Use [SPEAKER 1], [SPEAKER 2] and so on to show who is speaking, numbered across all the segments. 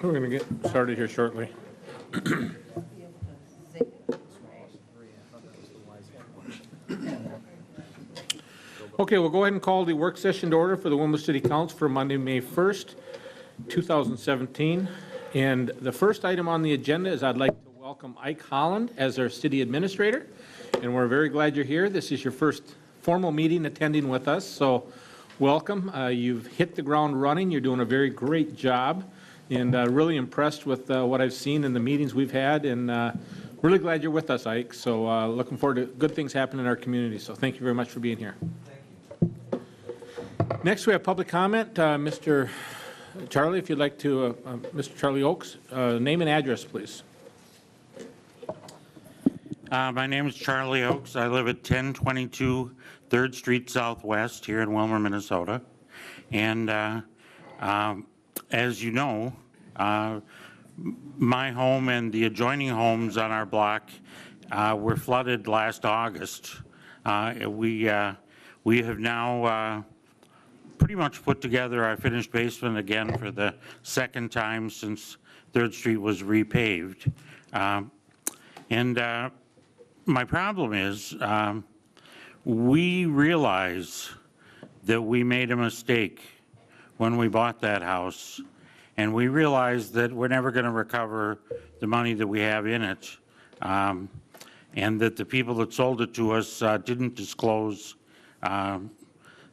[SPEAKER 1] We're going to get started here shortly. Okay, we'll go ahead and call the work session to order for the Willmar City Council for Monday, May 1st, 2017. And the first item on the agenda is I'd like to welcome Ike Holland as our city administrator. And we're very glad you're here. This is your first formal meeting attending with us, so welcome. You've hit the ground running. You're doing a very great job, and really impressed with what I've seen in the meetings we've had, and really glad you're with us, Ike. So looking forward to good things happening in our community. So thank you very much for being here. Next, we have public comment. Mr. Charlie, if you'd like to, Mr. Charlie Oakes, name and address, please.
[SPEAKER 2] My name is Charlie Oakes. I live at 1022 3rd Street Southwest here in Willmar, Minnesota. And as you know, my home and the adjoining homes on our block were flooded last August. We have now pretty much put together our finished basement again for the second time since 3rd Street was repaved. My problem is we realize that we made a mistake when we bought that house, and we realize that we're never going to recover the money that we have in it, and that the people that sold it to us didn't disclose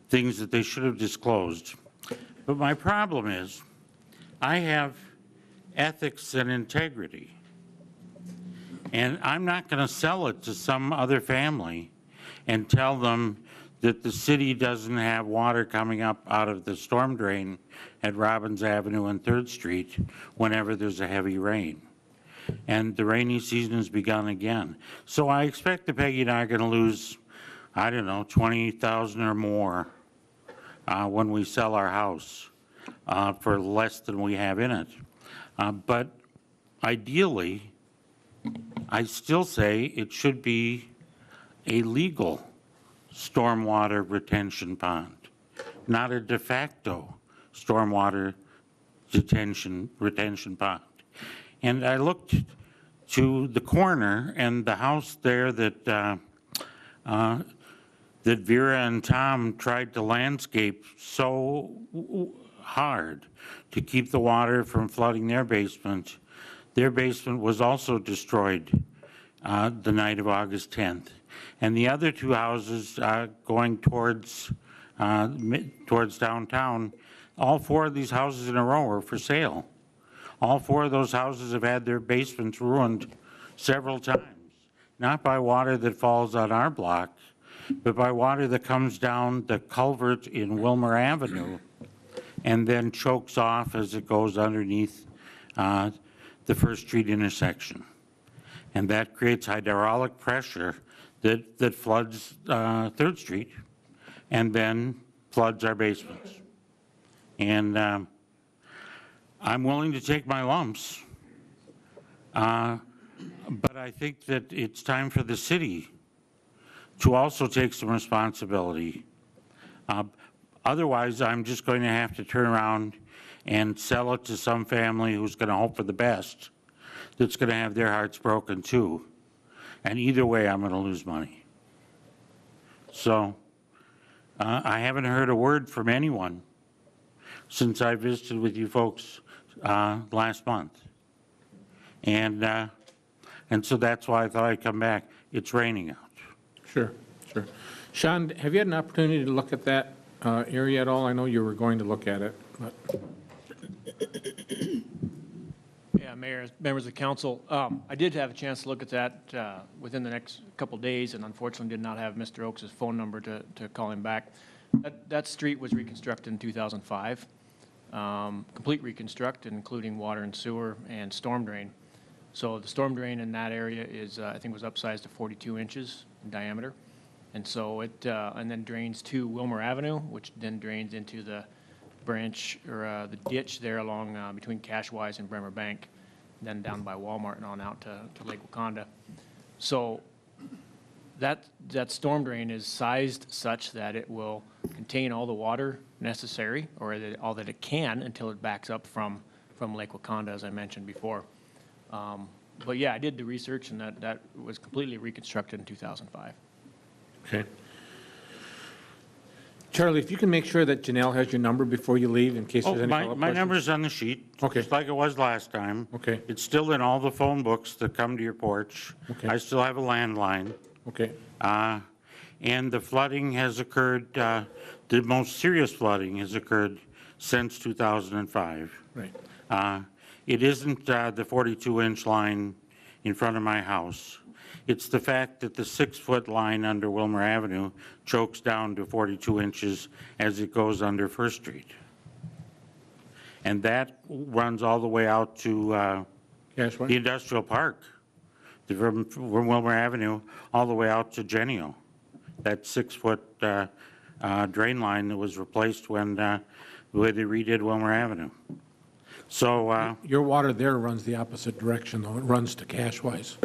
[SPEAKER 2] things that they should have disclosed. But my problem is I have ethics and integrity, and I'm not going to sell it to some other family and tell them that the city doesn't have water coming up out of the storm drain at Robbins Avenue and 3rd Street whenever there's a heavy rain. And the rainy season has begun again. So I expect that Peggy and I are going to lose, I don't know, $20,000 or more when we sell our house for less than we have in it. But ideally, I still say it should be a legal stormwater retention pond, not a de facto stormwater retention pond. And I looked to the corner, and the house there that that Vera and Tom tried to landscape so hard to keep the water from flooding their basement was also destroyed the night of August 10th. And the other two houses going towards downtown, all four of these houses in a row are for sale. All four of those houses have had their basements ruined several times, not by water that falls on our block, but by water that comes down the culvert in Willmar Avenue and then chokes off as it goes underneath the 1st Street intersection. And that creates hydraulic pressure that floods 3rd Street and then floods our basements. And I'm willing to take my lumps, but I think that it's time for the city to also take some responsibility. Otherwise, I'm just going to have to turn around and sell it to some family who's going to hope for the best, that's going to have their hearts broken too. And either way, I'm going to lose money. So I haven't heard a word from anyone since I visited with you folks last month. And so that's why I thought I'd come back. It's raining out.
[SPEAKER 1] Sure, sure. Sean, have you had an opportunity to look at that area at all? I know you were going to look at it. But.
[SPEAKER 3] Yeah, Mayor, members of the council, I did have a chance to look at that within the next couple days, and unfortunately did not have Mr. Oakes' phone number to call him back. That street was reconstructed in 2005, complete reconstruct, including water and sewer and storm drain. So the storm drain in that area is, I think, was upsized to 42 inches in diameter, and so it and then drains to Willmar Avenue, which then drains into the branch or the ditch there along between Cashwise and Bremer Bank, then down by Walmart and on out to Lake Wakanda. So that storm drain is sized such that it will contain all the water necessary, or all that it can, until it backs up from Lake Wakanda, as I mentioned before. But yeah, I did the research, and that was completely reconstructed in 2005.
[SPEAKER 1] Okay. Charlie, if you can make sure that Janelle has your number before you leave, in case
[SPEAKER 2] Oh,
[SPEAKER 1] there's any follow-up
[SPEAKER 2] my
[SPEAKER 1] questions.
[SPEAKER 2] number's on the sheet.
[SPEAKER 1] Okay.
[SPEAKER 2] Just like it was last time.
[SPEAKER 1] Okay.
[SPEAKER 2] It's still in all the phone books that come to your porch.
[SPEAKER 1] Okay.
[SPEAKER 2] I still have a landline.
[SPEAKER 1] Okay,
[SPEAKER 2] And the flooding has occurred, the most serious flooding has occurred since 2005.
[SPEAKER 1] right.
[SPEAKER 2] It isn't the 42-inch line in front of my house. It's the fact that the 6-foot line under Willmar Avenue chokes down to 42 inches as it goes under First Street. And that runs all the way out to
[SPEAKER 1] Cashway?
[SPEAKER 2] the industrial park, from Willmar Avenue all the way out to Genio. That 6-foot drain line that was replaced when they redid Willmar Avenue. So
[SPEAKER 1] Your water there runs the opposite direction, though. It runs to Cashwise.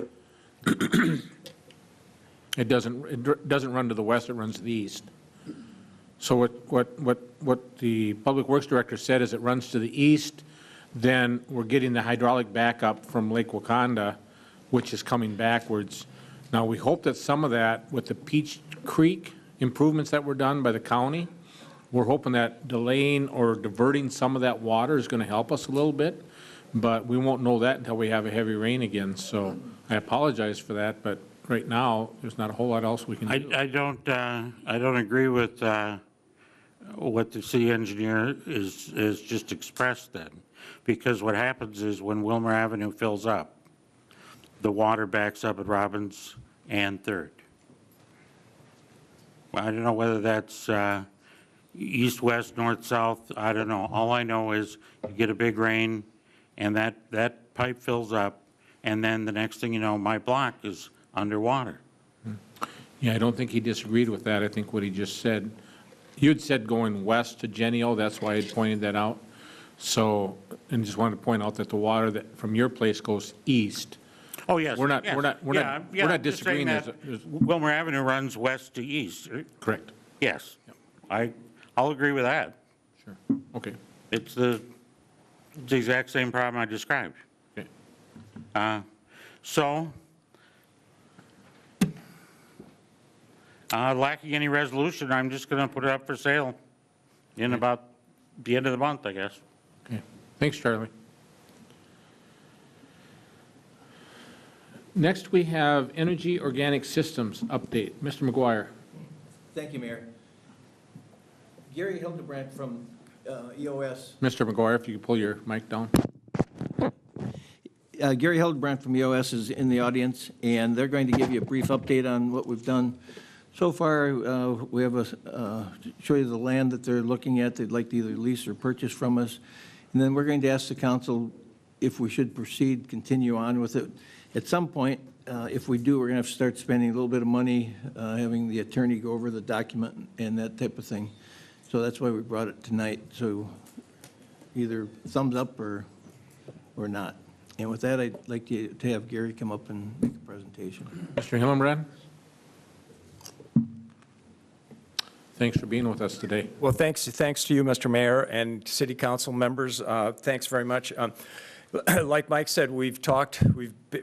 [SPEAKER 1] It doesn't run to the west, it runs to the east. So what the Public Works Director said is it runs to the east, then we're getting the hydraulic backup from Lake Wakanda, which is coming backwards. Now, we hope that some of that, with the Peach Creek improvements that were done by the county, we're hoping that delaying or diverting some of that water is going to help us a little bit, but we won't know that until we have a heavy rain again. So I apologize for that, but right now, there's not a whole lot else we can do.
[SPEAKER 2] I don't agree with what the city engineer is just expressed then, because what happens is when Willmar Avenue fills up, the water backs up at Robbins and Third. I don't know whether that's east, west, north, south, I don't know. All I know is you get a big rain and that pipe fills up, and then the next thing you know, my block is underwater.
[SPEAKER 1] Yeah, I don't think he disagreed with that. I think what he just said, you'd said going west to Genio, that's why I pointed that out. So, and just wanted to point out that the water that from your place goes east.
[SPEAKER 2] Oh, yes.
[SPEAKER 1] We're not-
[SPEAKER 2] yes.
[SPEAKER 1] we're not- we're
[SPEAKER 2] Yeah,
[SPEAKER 1] not-
[SPEAKER 2] yeah,
[SPEAKER 1] we're not
[SPEAKER 2] I'm just saying
[SPEAKER 1] disagreeing.
[SPEAKER 2] that
[SPEAKER 1] There's
[SPEAKER 2] Willmar Avenue runs west to east.
[SPEAKER 1] Correct.
[SPEAKER 2] Yes, I'll agree with that.
[SPEAKER 1] Sure. Okay.
[SPEAKER 2] It's the exact same problem I described.
[SPEAKER 1] Okay.
[SPEAKER 2] So, lacking any resolution, I'm just going to put it up for sale in about the end of the month, I guess.
[SPEAKER 1] Okay. Thanks, Charlie. Next, we have Energy Organic Systems update. Mr. McGuire.
[SPEAKER 4] Thank you, Mayor. Gary Hildebrandt from EOS.
[SPEAKER 1] Mr. McGuire, if you could pull your mic down.
[SPEAKER 4] Gary Hildebrandt from EOS is in the audience, and they're going to give you a brief update on what we've done. So far, we have show you the land that they're looking at. They'd like to either lease or purchase from us. And then we're going to ask the council if we should proceed, continue on with it. At some point, if we do, we're going to have to start spending a little bit of money, having the attorney go over the document and that type of thing. So that's why we brought it tonight. So either thumbs up or not. And with that, I'd like to have Gary come up and make a presentation.
[SPEAKER 1] Mr. Hillenbrand? Thanks for being with us today.
[SPEAKER 5] Well, thanks to you, Mr. Mayor, and city council members. Thanks very much. Like Mike said, we've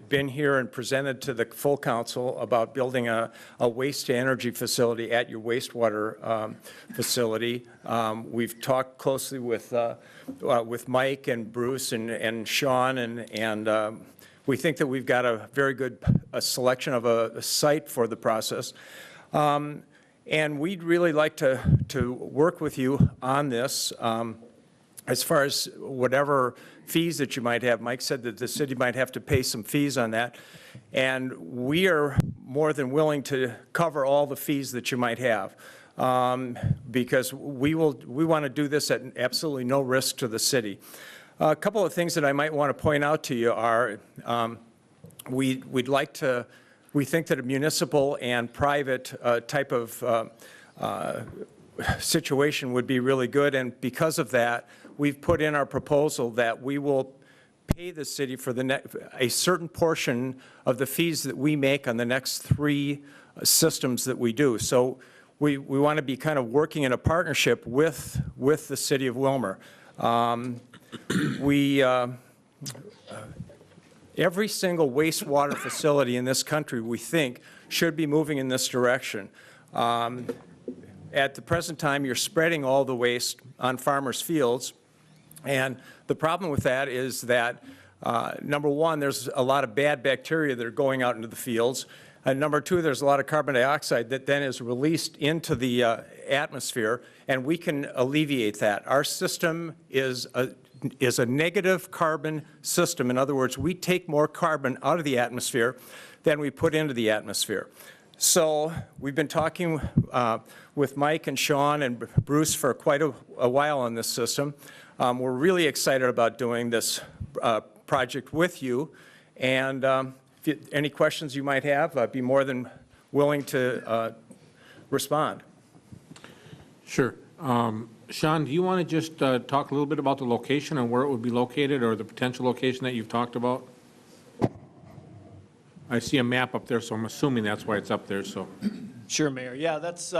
[SPEAKER 5] been here and presented to the full council about building a waste-to-energy facility at your wastewater facility. We've talked closely with Mike and Bruce and Sean, and we think that we've got a very good selection of a site for the process. And we'd really like to work with you on this. As far as whatever fees that you might have, Mike said that the city might have to pay some fees on that. And we are more than willing to cover all the fees that you might have. Because we want to do this at absolutely no risk to the city. A couple of things that I might want to point out to you are we think that a municipal and private type of situation would be really good, and because of that, we've put in our proposal that we will pay the city for a certain portion of the fees that we make on the next 3 systems that we do. So we want to be kind of working in a partnership with the city of Willmar. Every single wastewater facility in this country, we think, should be moving in this direction. At the present time, you're spreading all the waste on farmers' fields, and the problem with that is that, number one, there's a lot of bad bacteria that are going out into the fields, and number two, there's a lot of carbon dioxide that then is released into the atmosphere, and we can alleviate that. Our system is a negative carbon system. In other words, we take more carbon out of the atmosphere than we put into the atmosphere. So we've been talking with Mike and Sean and Bruce for quite a while on this system. We're really excited about doing this project with you. And any questions you might have, I'd be more than willing to respond.
[SPEAKER 1] Sure. Sean, do you want to just talk a little bit about the location and where it would be located, or the potential location that you've talked about? I see a map up there, so I'm assuming that's why it's up there, so.
[SPEAKER 3] Sure, Mayor. Yeah, that's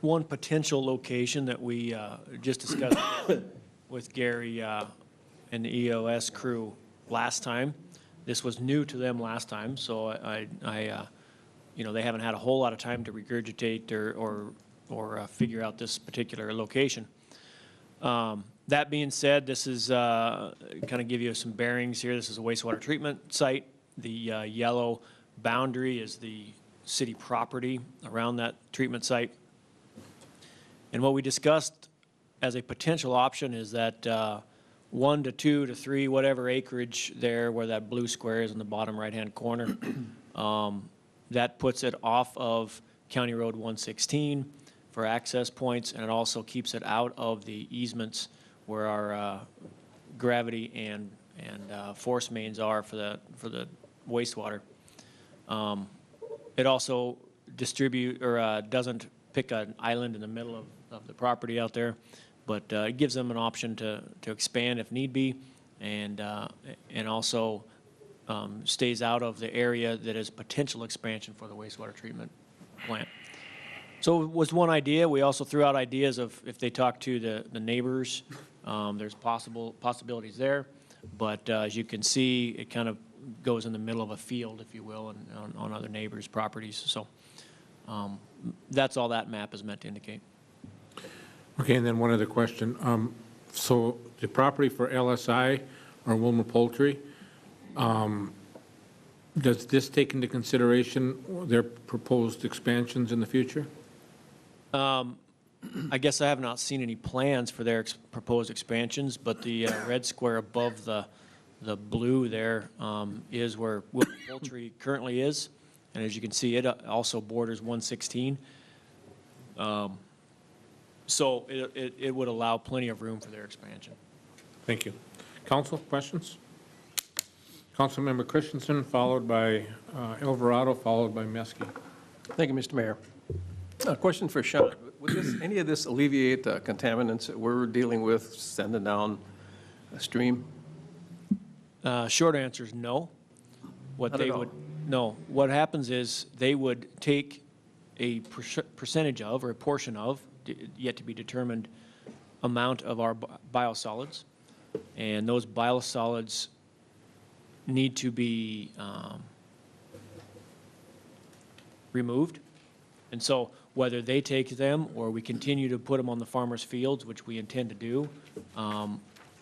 [SPEAKER 3] one potential location that we just discussed with Gary and the EOS crew last time. This was new to them last time, so you know, they haven't had a whole lot of time to regurgitate or figure out this particular location. That being said, this is kind of give you some bearings here. This is a wastewater treatment site. The yellow boundary is the city property around that treatment site. And what we discussed as a potential option is that 1 to 2 to 3, whatever acreage there where that blue square is in the bottom right-hand corner, that puts it off of County Road 116 for access points, and it also keeps it out of the easements where our gravity and force mains are for the wastewater. It also doesn't pick an island in the middle of the property out there, but it gives them an option to expand if need be, and also stays out of the area that is potential expansion for the wastewater treatment plant. So it was one idea. We also threw out ideas of if they talk to the neighbors, there's possibilities there. But as you can see, it kind of goes in the middle of a field, if you will, and on other neighbors' properties. So that's all that map is meant to indicate.
[SPEAKER 1] Okay, and then one other question. So the property for LSI or Willmar Poultry, does this take into consideration their proposed expansions in the future?
[SPEAKER 3] I guess I have not seen any plans for their proposed expansions, but the red square above the blue there is where Willmar Poultry currently is. And as you can see, it also borders 116. So it would allow plenty of room for their expansion.
[SPEAKER 1] Thank you. Council, questions? Councilmember Christensen, followed by Alvarado, followed by Meske.
[SPEAKER 6] Thank you, Mr. Mayor. A question for Sean. Would any of this alleviate contaminants that we're dealing with sending down a stream?
[SPEAKER 3] Short answer is no. No. What happens is they would take a percentage of, or a portion of, yet to be determined, amount of our biosolids, and those biosolids need to be removed. And so whether they take them or we continue to put them on the farmers' fields, which we intend to do,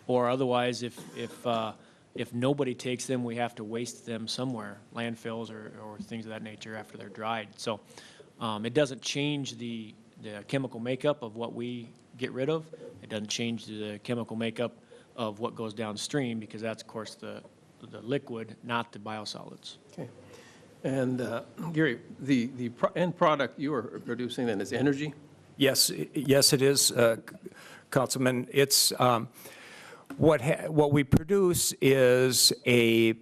[SPEAKER 3] or otherwise if nobody takes them, we have to waste them somewhere, landfills or things of that nature after they're dried. So it doesn't change the chemical makeup of what we get rid of. It doesn't change the chemical makeup of what goes downstream, because that's, of course, the liquid, not the biosolids.
[SPEAKER 6] Okay. And Gary, the end product you are producing then is energy?
[SPEAKER 5] Yes, it is, Councilman. It's what we produce is a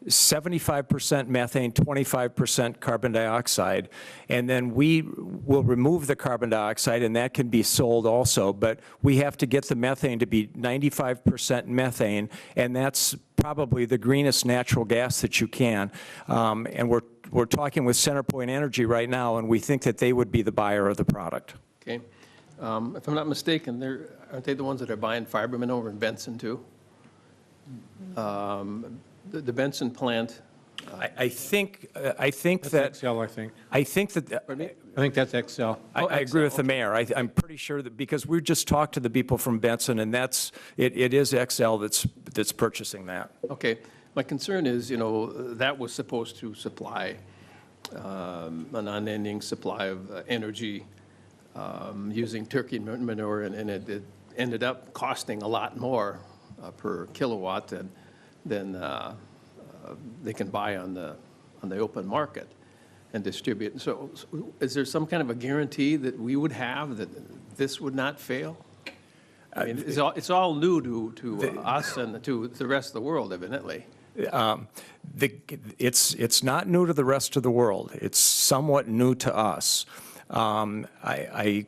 [SPEAKER 5] 75% methane, 25% carbon dioxide, and then we will remove the carbon dioxide, and that can be sold also, but we have to get the methane to be 95% methane, and that's probably the greenest natural gas that you can. And we're talking with CenterPoint Energy right now, and we think that they would be the buyer of the product.
[SPEAKER 6] Okay. If I'm not mistaken, aren't they the ones that are buying Fiberman over in Benson, too? The Benson plant,
[SPEAKER 5] I think that.
[SPEAKER 1] Excel, I think.
[SPEAKER 5] I think that.
[SPEAKER 6] pardon me?
[SPEAKER 1] I think that's Excel.
[SPEAKER 5] I agree with the mayor. I'm pretty sure that, because we just talked to the people from Benson, and it is XL that's purchasing that.
[SPEAKER 6] Okay. My concern is, that was supposed to supply an unending supply of energy using turkey manure, and it ended up costing a lot more per kilowatt than they can buy on the open market and distribute. So is there some kind of a guarantee that we would have that this would not fail? I mean, it's all new to us and to the rest of the world, evidently.
[SPEAKER 5] It's not new to the rest of the world. It's somewhat new to us. I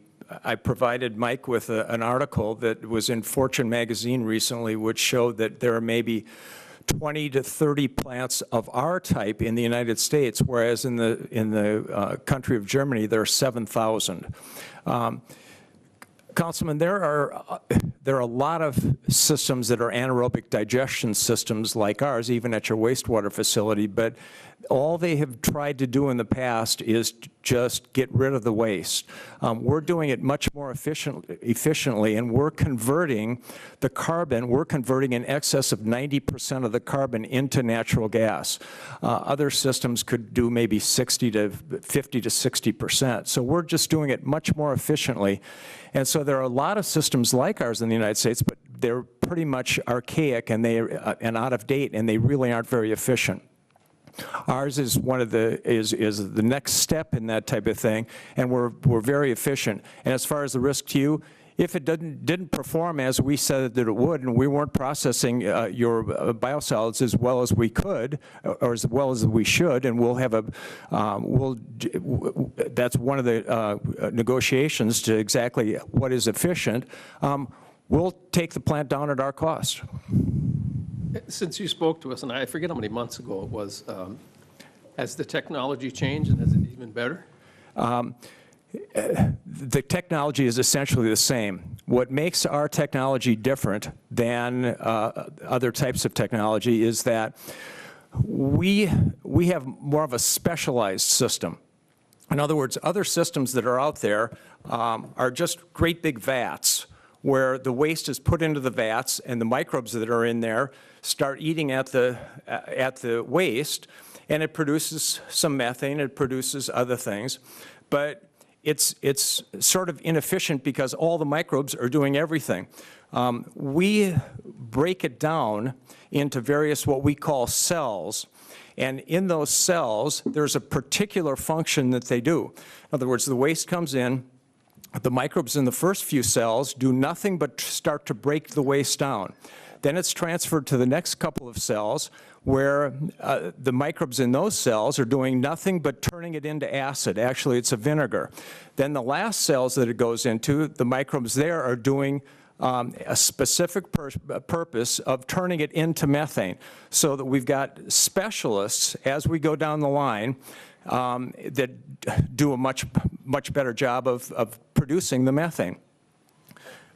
[SPEAKER 5] provided Mike with an article that was in Fortune magazine recently, which showed that there are maybe 20 to 30 plants of our type in the United States, whereas in the country of Germany, there are 7,000. Councilman, there are a lot of systems that are anaerobic digestion systems like ours, even at your wastewater facility, but all they have tried to do in the past is just get rid of the waste. We're doing it much more efficiently, and we're converting the carbon, we're converting in excess of 90% of the carbon into natural gas. Other systems could do maybe 50 to 60%. So we're just doing it much more efficiently. And so there are a lot of systems like ours in the United States, but they're pretty much archaic and out of date, and they really aren't very efficient. Ours is the next step in that type of thing, and we're very efficient. And as far as the risk to you, if it didn't perform as we said that it would, and we weren't processing your biosolids as well as we could, or as well as we should, and we'll have that's one of the negotiations to exactly what is efficient. We'll take the plant down at our cost.
[SPEAKER 6] Since you spoke to us, and I forget how many months ago it was, has the technology changed, and is it even better?
[SPEAKER 5] The technology is essentially the same. What makes our technology different than other types of technology is that we have more of a specialized system. In other words, other systems that are out there are just great big vats where the waste is put into the vats and the microbes that are in there start eating at the waste, and it produces some methane, it produces other things. But it's sort of inefficient because all the microbes are doing everything. We break it down into various what we call cells, and in those cells, there's a particular function that they do. In other words, the waste comes in, the microbes in the first few cells do nothing but start to break the waste down. Then it's transferred to the next couple of cells where the microbes in those cells are doing nothing but turning it into acid. Actually, it's a vinegar. Then the last cells that it goes into, the microbes there are doing a specific purpose of turning it into methane, so that we've got specialists as we go down the line that do a much better job of producing the methane.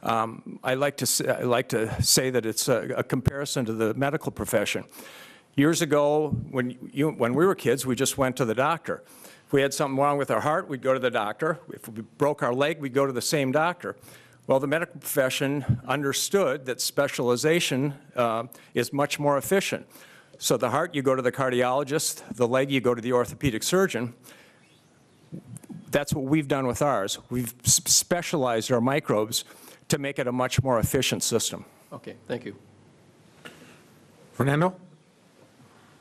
[SPEAKER 5] I like to say that it's a comparison to the medical profession. Years ago, when we were kids, we just went to the doctor. If we had something wrong with our heart, we'd go to the doctor. If we broke our leg, we'd go to the same doctor. Well, the medical profession understood that specialization is much more efficient. So the heart, you go to the cardiologist. The leg, you go to the orthopedic surgeon. That's what we've done with ours. We've specialized our microbes to make it a much more efficient system.
[SPEAKER 6] Okay, thank you.
[SPEAKER 1] Fernando?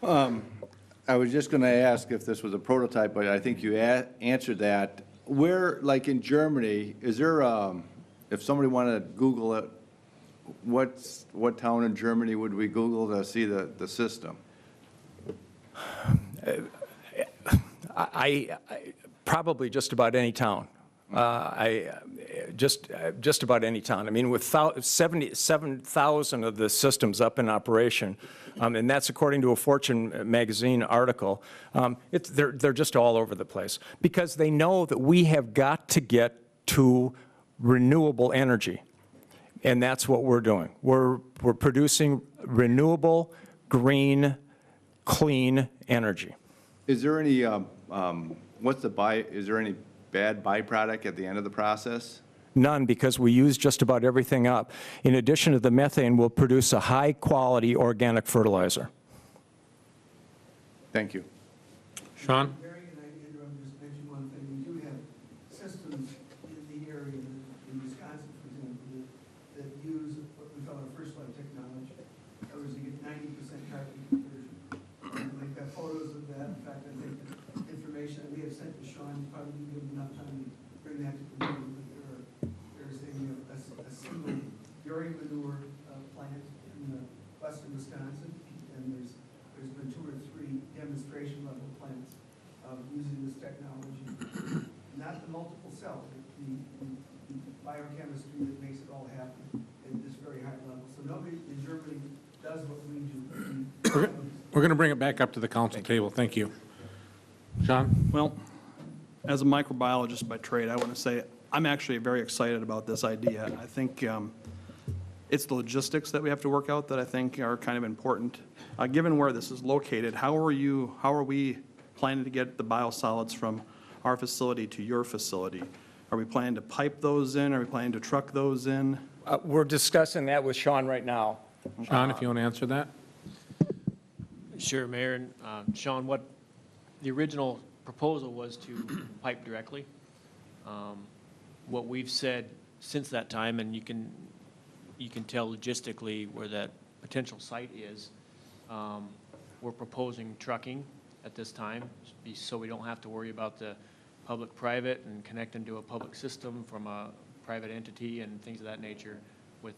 [SPEAKER 7] I was just going to ask if this was a prototype, but I think you answered that. Where, like in Germany, is there, if somebody wanted to Google it, what town in Germany would we Google to see the system?
[SPEAKER 5] I probably just about any town. just about any town. I mean, with 77,000 of the systems up in operation, and that's according to a Fortune magazine article, they're just all over the place because they know that we have got to get to renewable energy. And that's what we're doing. We're producing renewable, green, clean energy.
[SPEAKER 7] Is there any, is there any bad byproduct at the end of the process?
[SPEAKER 5] None, because we use just about everything up. In addition to the methane, we'll produce a high-quality organic fertilizer.
[SPEAKER 7] Thank you.
[SPEAKER 1] Sean?
[SPEAKER 8] Mary and I interrupt, just mention one thing. We do have systems in the area, in Wisconsin, for example, that use what we call our first light technology. In other words, you get 90% carbon conversion. And we've got photos of that. In fact, I think the information that we have sent to Sean probably didn't give him enough time to bring that to the meeting. But there's a single dairy manure plant in western Wisconsin, and there's been 2 or 3 demonstration level plants using this technology. Not the multiple cells, the biochemistry that makes it all happen at this very high level. So nobody in Germany does what we do.
[SPEAKER 1] We're going to bring it back up to the council table. Thank you. Sean?
[SPEAKER 9] Well, as a microbiologist by trade, I want to say I'm actually very excited about this idea. I think it's the logistics that we have to work out that I think are kind of important. Given where this is located, how are we planning to get the biosolids from our facility to your facility? Are we planning to pipe those in? Are we planning to truck those in?
[SPEAKER 5] We're discussing that with Sean right now.
[SPEAKER 1] Sean, if you want to answer that?
[SPEAKER 3] Sure, Mayor. And Sean, what the original proposal was to pipe directly. What we've said since that time, and you can tell logistically where that potential site is, we're proposing trucking at this time, so we don't have to worry about the public-private and connecting to a public system from a private entity and things of that nature with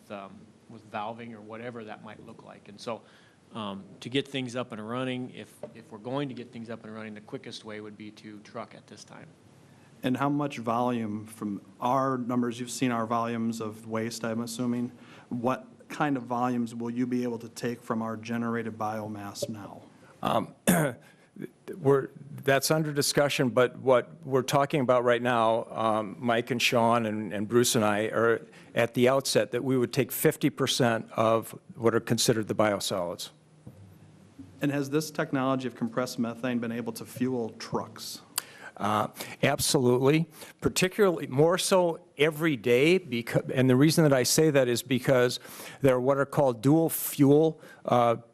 [SPEAKER 3] valving or whatever that might look like. And so to get things up and running, if we're going to get things up and running, the quickest way would be to truck at this time.
[SPEAKER 9] And how much volume from our numbers, you've seen our volumes of waste, I'm assuming. What kind of volumes will you be able to take from our generated biomass now?
[SPEAKER 5] That's under discussion, but what we're talking about right now, Mike and Sean and Bruce and I are at the outset that we would take 50% of what are considered the biosolids.
[SPEAKER 9] And has this technology of compressed methane been able to fuel trucks?
[SPEAKER 5] Absolutely, particularly more so every day, and the reason that I say that is because there are what are called dual fuel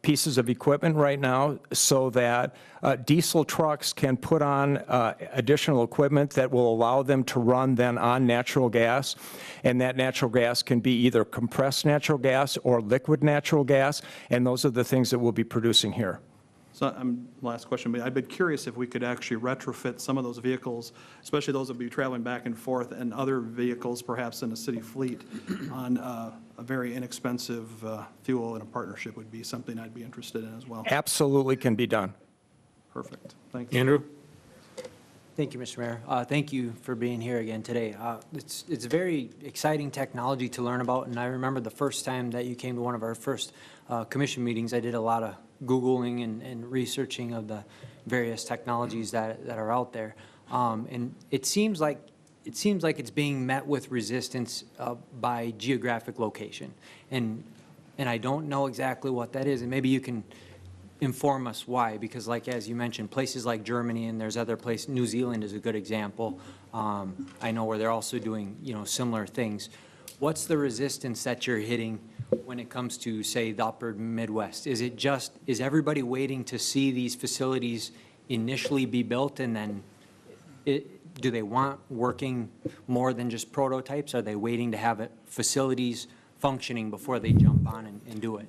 [SPEAKER 5] pieces of equipment right now, so that diesel trucks can put on additional equipment that will allow them to run then on natural gas, and that natural gas can be either compressed natural gas or liquid natural gas, and those are the things that we'll be producing here.
[SPEAKER 9] So, last question, but I'd be curious if we could actually retrofit some of those vehicles, especially those that would be traveling back and forth, and other vehicles perhaps in a city fleet on a very inexpensive fuel, and a partnership would be something I'd be interested in as well.
[SPEAKER 5] Absolutely can be done.
[SPEAKER 9] Perfect. Thank you.
[SPEAKER 1] Andrew?
[SPEAKER 10] Thank you, Mr. Mayor. Thank you for being here again today. It's very exciting technology to learn about, and I remember the first time that you came to one of our first commission meetings, I did a lot of Googling and researching of the various technologies that are out there. And it seems like it's being met with resistance by geographic location. And I don't know exactly what that is, and maybe you can inform us why, because like, as you mentioned, places like Germany and there's other places, New Zealand is a good example. I know where they're also doing, similar things. What's the resistance that you're hitting when it comes to, say, the upper Midwest? Is everybody waiting to see these facilities initially be built, and then do they want working more than just prototypes? Are they waiting to have facilities functioning before they jump on and do it?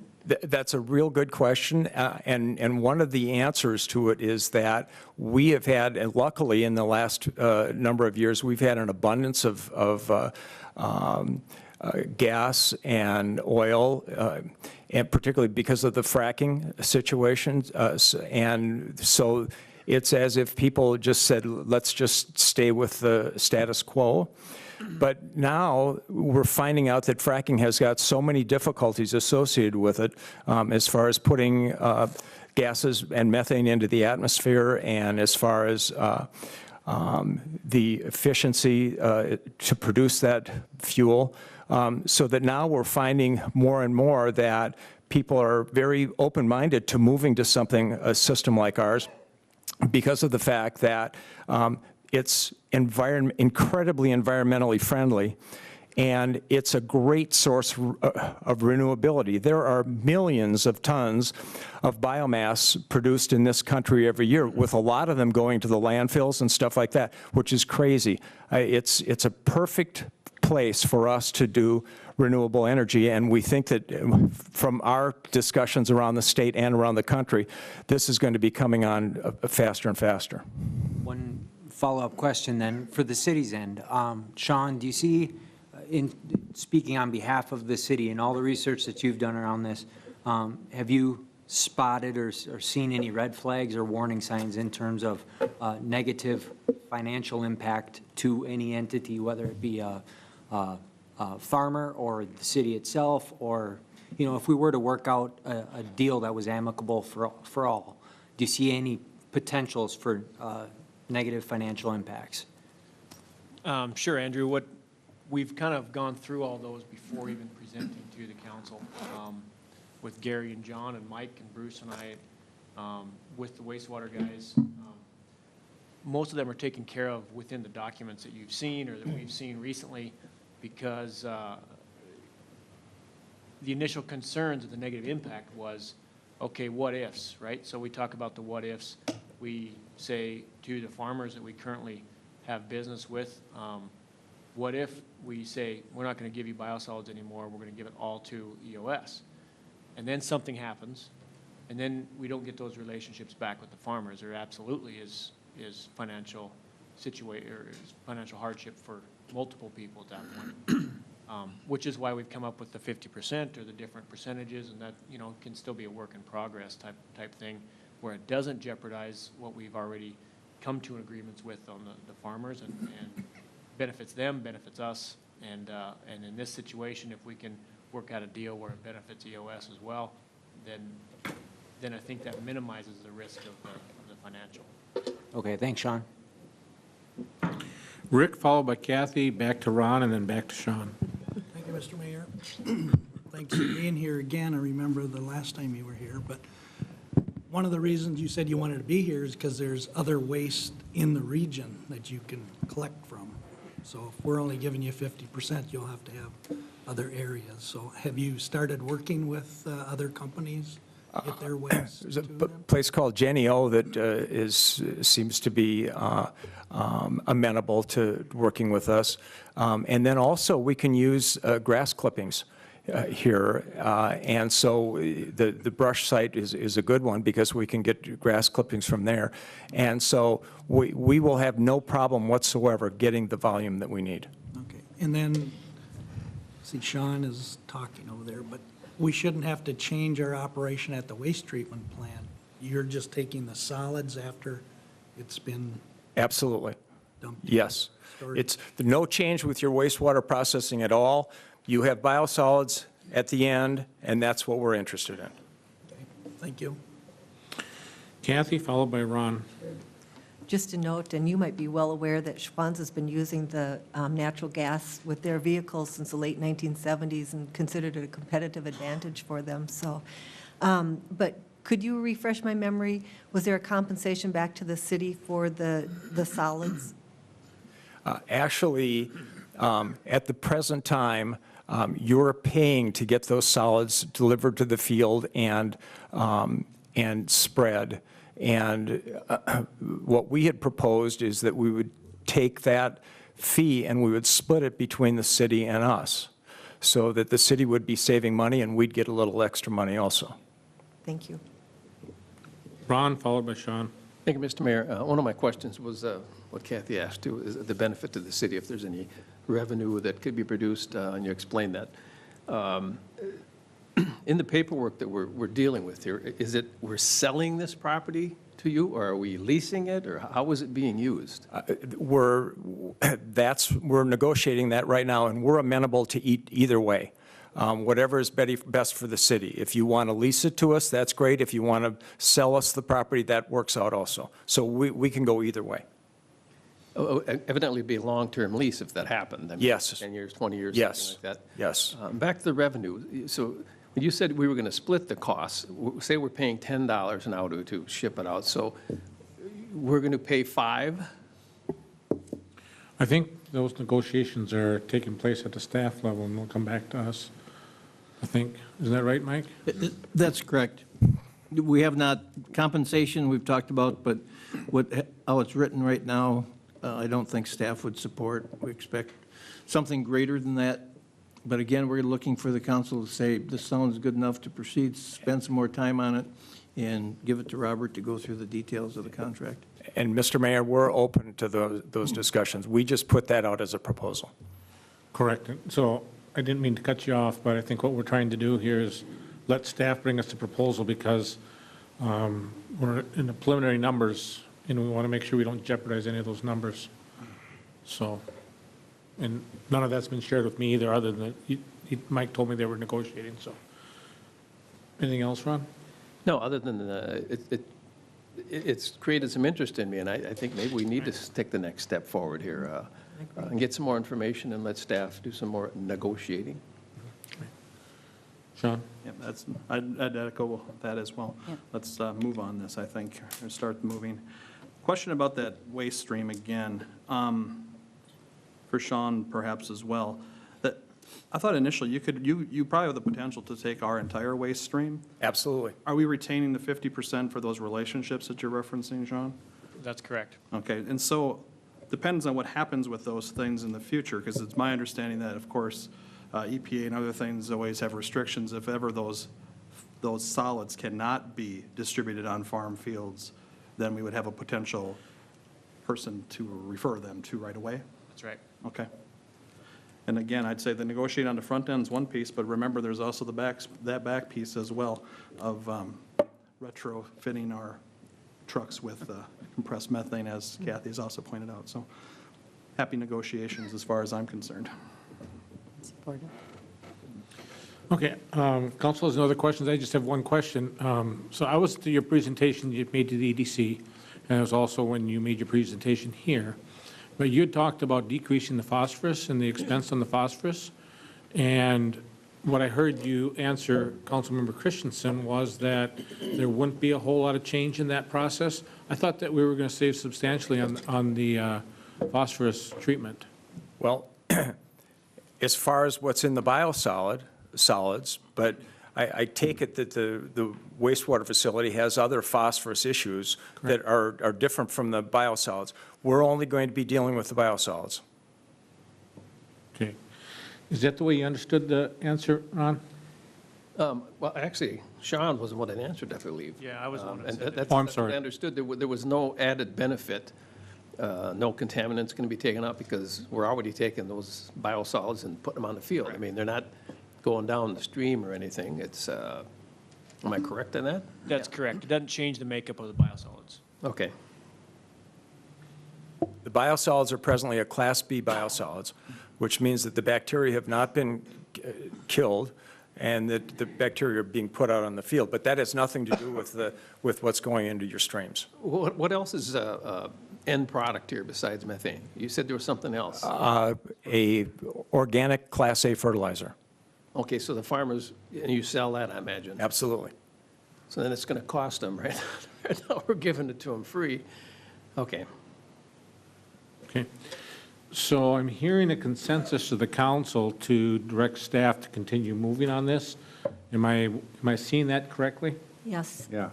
[SPEAKER 5] That's a real good question, and one of the answers to it is that we have had, and luckily in the last number of years, we've had an abundance of gas and oil, and particularly because of the fracking situation, and so it's as if people just said, let's just stay with the status quo. But now we're finding out that fracking has got so many difficulties associated with it, as far as putting gases and methane into the atmosphere, and as far as the efficiency to produce that fuel, so that now we're finding more and more that people are very open-minded to moving to a system like ours, because of the fact that it's incredibly environmentally friendly, and it's a great source of renewability. There are millions of tons of biomass produced in this country every year, with a lot of them going to the landfills and stuff like that, which is crazy. It's a perfect place for us to do renewable energy, and we think that from our discussions around the state and around the country, this is going to be coming on faster and faster.
[SPEAKER 10] One follow-up question then, for the city's end. Sean, do you see, in speaking on behalf of the city and all the research that you've done around this, have you spotted or seen any red flags or warning signs in terms of negative financial impact to any entity, whether it be a farmer or the city itself, or, you know, if we were to work out a deal that was amicable for all, do you see any potentials for negative financial impacts?
[SPEAKER 3] Sure, Andrew. We've kind of gone through all those before even presenting to the council, with Gary and John and Mike and Bruce and I, with the wastewater guys. Most of them are taken care of within the documents that you've seen or that we've seen recently, because the initial concerns of the negative impact was, okay, what ifs, right? So we talk about the what ifs. We say to the farmers that we currently have business with, what if we say, we're not going to give you biosolids anymore, we're going to give it all to EOS. And then something happens, and then we don't get those relationships back with the farmers. There absolutely is financial financial hardship for multiple people at that point, which is why we've come up with the 50% or the different percentages, and that, you know, can still be a work in progress type thing, where it doesn't jeopardize what we've already come to agreements with on the farmers, and benefits them, benefits us, and in this situation, if we can work out a deal where it benefits EOS as well, then I think that minimizes the risk of the financial.
[SPEAKER 10] Okay, thanks, Sean.
[SPEAKER 1] Rick, followed by Kathy, back to Ron, and then back to Sean.
[SPEAKER 8] Thank you, Mr. Mayor. Thanks for being here again. I remember the last time you were here, but one of the reasons you said you wanted to be here is because there's other waste in the region that you can collect from. So if we're only giving you 50%, you'll have to have other areas. So have you started working with other companies to get their waste?
[SPEAKER 5] There's a place called Jenny O that seems to be amenable to working with us. And then also we can use grass clippings here. And so the brush site is a good one, because we can get grass clippings from there. And so we will have no problem whatsoever getting the volume that we need.
[SPEAKER 8] Okay. And then, see, Sean is talking over there, but we shouldn't have to change our operation at the waste treatment plant. You're just taking the solids after it's been
[SPEAKER 5] Absolutely.
[SPEAKER 8] dumped?
[SPEAKER 5] Yes.
[SPEAKER 8] Stored?
[SPEAKER 5] It's no change with your wastewater processing at all. You have biosolids at the end, and that's what we're interested in.
[SPEAKER 8] Okay. Thank you.
[SPEAKER 1] Kathy, followed by Ron.
[SPEAKER 11] Just a note, and you might be well aware that Schwanza's been using the natural gas with their vehicles since the late 1970s and considered it a competitive advantage for them. So, but could you refresh my memory? Was there a compensation back to the city for the solids?
[SPEAKER 5] Actually, at the present time, you're paying to get those solids delivered to the field and spread. And what we had proposed is that we would take that fee and we would split it between the city and us, so that the city would be saving money and we'd get a little extra money also.
[SPEAKER 11] Thank you.
[SPEAKER 1] Ron, followed by Sean.
[SPEAKER 6] Thank you, Mr. Mayor. One of my questions was what Kathy asked too, is the benefit to the city, if there's any revenue that could be produced, and you explained that. In the paperwork that we're dealing with here, is it, we're selling this property to you, or are we leasing it, or how is it being used?
[SPEAKER 5] We're negotiating that right now, and we're amenable to either way. Whatever is best for the city. If you want to lease it to us, that's great. If you want to sell us the property, that works out also. So we can go either way.
[SPEAKER 6] Oh, evidently it'd be a long-term lease if that happened. I mean,
[SPEAKER 5] Yes.
[SPEAKER 6] 10 years, 20 years,
[SPEAKER 5] Yes.
[SPEAKER 6] something like that.
[SPEAKER 5] Yes.
[SPEAKER 6] Back to the revenue. So when you said we were going to split the costs, say we're paying $10 an hour to ship it out, so we're going to pay $5?
[SPEAKER 1] I think those negotiations are taking place at the staff level, and they'll come back to us, I think. Is that right, Mike?
[SPEAKER 4] That's correct. We have not, compensation we've talked about, but how it's written right now, I don't think staff would support. We expect something greater than that. But again, we're looking for the council to say, this sounds good enough to proceed, spend some more time on it, and give it to Robert to go through the details of the contract.
[SPEAKER 5] And Mr. Mayor, we're open to those discussions. We just put that out as a proposal.
[SPEAKER 1] Correct. So I didn't mean to cut you off, but I think what we're trying to do here is let staff bring us the proposal, because we're in the preliminary numbers, and we want to make sure we don't jeopardize any of those numbers. So, and none of that's been shared with me either, other than Mike told me they were negotiating, so. Anything else, Ron?
[SPEAKER 6] No, other than it's created some interest in me, and I think maybe we need to take the next step forward here and get some more information and let staff do some more negotiating.
[SPEAKER 1] Sean?
[SPEAKER 9] Yeah, I'd echo that as well. Let's move on this, I think, or start moving. Question about that waste stream again, for Sean perhaps as well. That I thought initially you probably have the potential to take our entire waste stream.
[SPEAKER 5] Absolutely.
[SPEAKER 9] Are we retaining the 50% for those relationships that you're referencing, Sean?
[SPEAKER 3] That's correct.
[SPEAKER 9] Okay, and so depends on what happens with those things in the future, because it's my understanding that, of course, EPA and other things always have restrictions if ever those solids cannot be distributed on farm fields, then we would have a potential person to refer them to right away?
[SPEAKER 3] That's right.
[SPEAKER 9] Okay. And again, I'd say the negotiate on the front end is one piece, but remember, there's also that back piece as well of retrofitting our trucks with compressed methane, as Kathy has also pointed out. So happy negotiations as far as I'm concerned.
[SPEAKER 11] Supported.
[SPEAKER 1] Okay, council has no other questions. I just have one question. So I was to your presentation you made to the EDC, and it was also when you made your presentation here. But you had talked about decreasing the phosphorus and the expense on the phosphorus. And what I heard you answer Councilmember Christensen was that there wouldn't be a whole lot of change in that process. I thought that we were going to save substantially on the phosphorus treatment.
[SPEAKER 5] Well, as far as what's in the biosolids, but I take it that the wastewater facility has other phosphorus issues that are different from the biosolids. We're only going to be dealing with the biosolids.
[SPEAKER 1] Okay. Is that the way you understood the answer, Ron?
[SPEAKER 6] Well, actually, Sean was the one that answered, I believe.
[SPEAKER 3] Yeah, I was the one that
[SPEAKER 6] And
[SPEAKER 3] said
[SPEAKER 6] that's
[SPEAKER 1] Oh, I'm
[SPEAKER 6] that's what
[SPEAKER 1] sorry.
[SPEAKER 6] I understood. There was no added benefit, no contaminants going to be taken out, because we're already taking those biosolids and putting them on the field. I mean, they're not going down the stream or anything. It's, am I correct on that?
[SPEAKER 3] That's correct. It doesn't change the makeup of the biosolids.
[SPEAKER 6] Okay.
[SPEAKER 5] The biosolids are presently a Class B biosolids, which means that the bacteria have not been killed and that the bacteria are being put out on the field. But that has nothing to do with what's going into your streams.
[SPEAKER 6] What else is end product here besides methane? You said there was something else.
[SPEAKER 5] A organic Class A fertilizer.
[SPEAKER 6] Okay, so the farmers, and you sell that, I imagine.
[SPEAKER 5] Absolutely.
[SPEAKER 6] So then it's going to cost them, right? Right now, we're giving it to them free. Okay.
[SPEAKER 1] Okay. So I'm hearing a consensus of the council to direct staff to continue moving on this. Am I seeing that correctly?
[SPEAKER 11] Yes.
[SPEAKER 7] Yeah.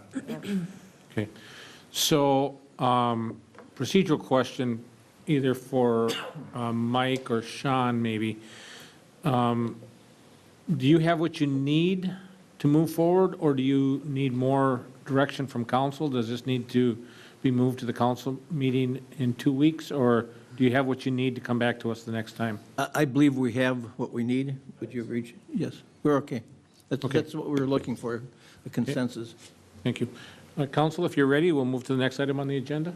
[SPEAKER 1] Okay. So procedural question, either for Mike or Sean, maybe. Do you have what you need to move forward, or do you need more direction from council? Does this need to be moved to the council meeting in 2 weeks, or do you have what you need to come back to us the next time?
[SPEAKER 4] I believe we have what we need. Would you agree? Yes, we're okay.
[SPEAKER 1] Okay.
[SPEAKER 4] That's what we were looking for, a consensus.
[SPEAKER 1] Thank you. Council, if you're ready, we'll move to the next item on the agenda.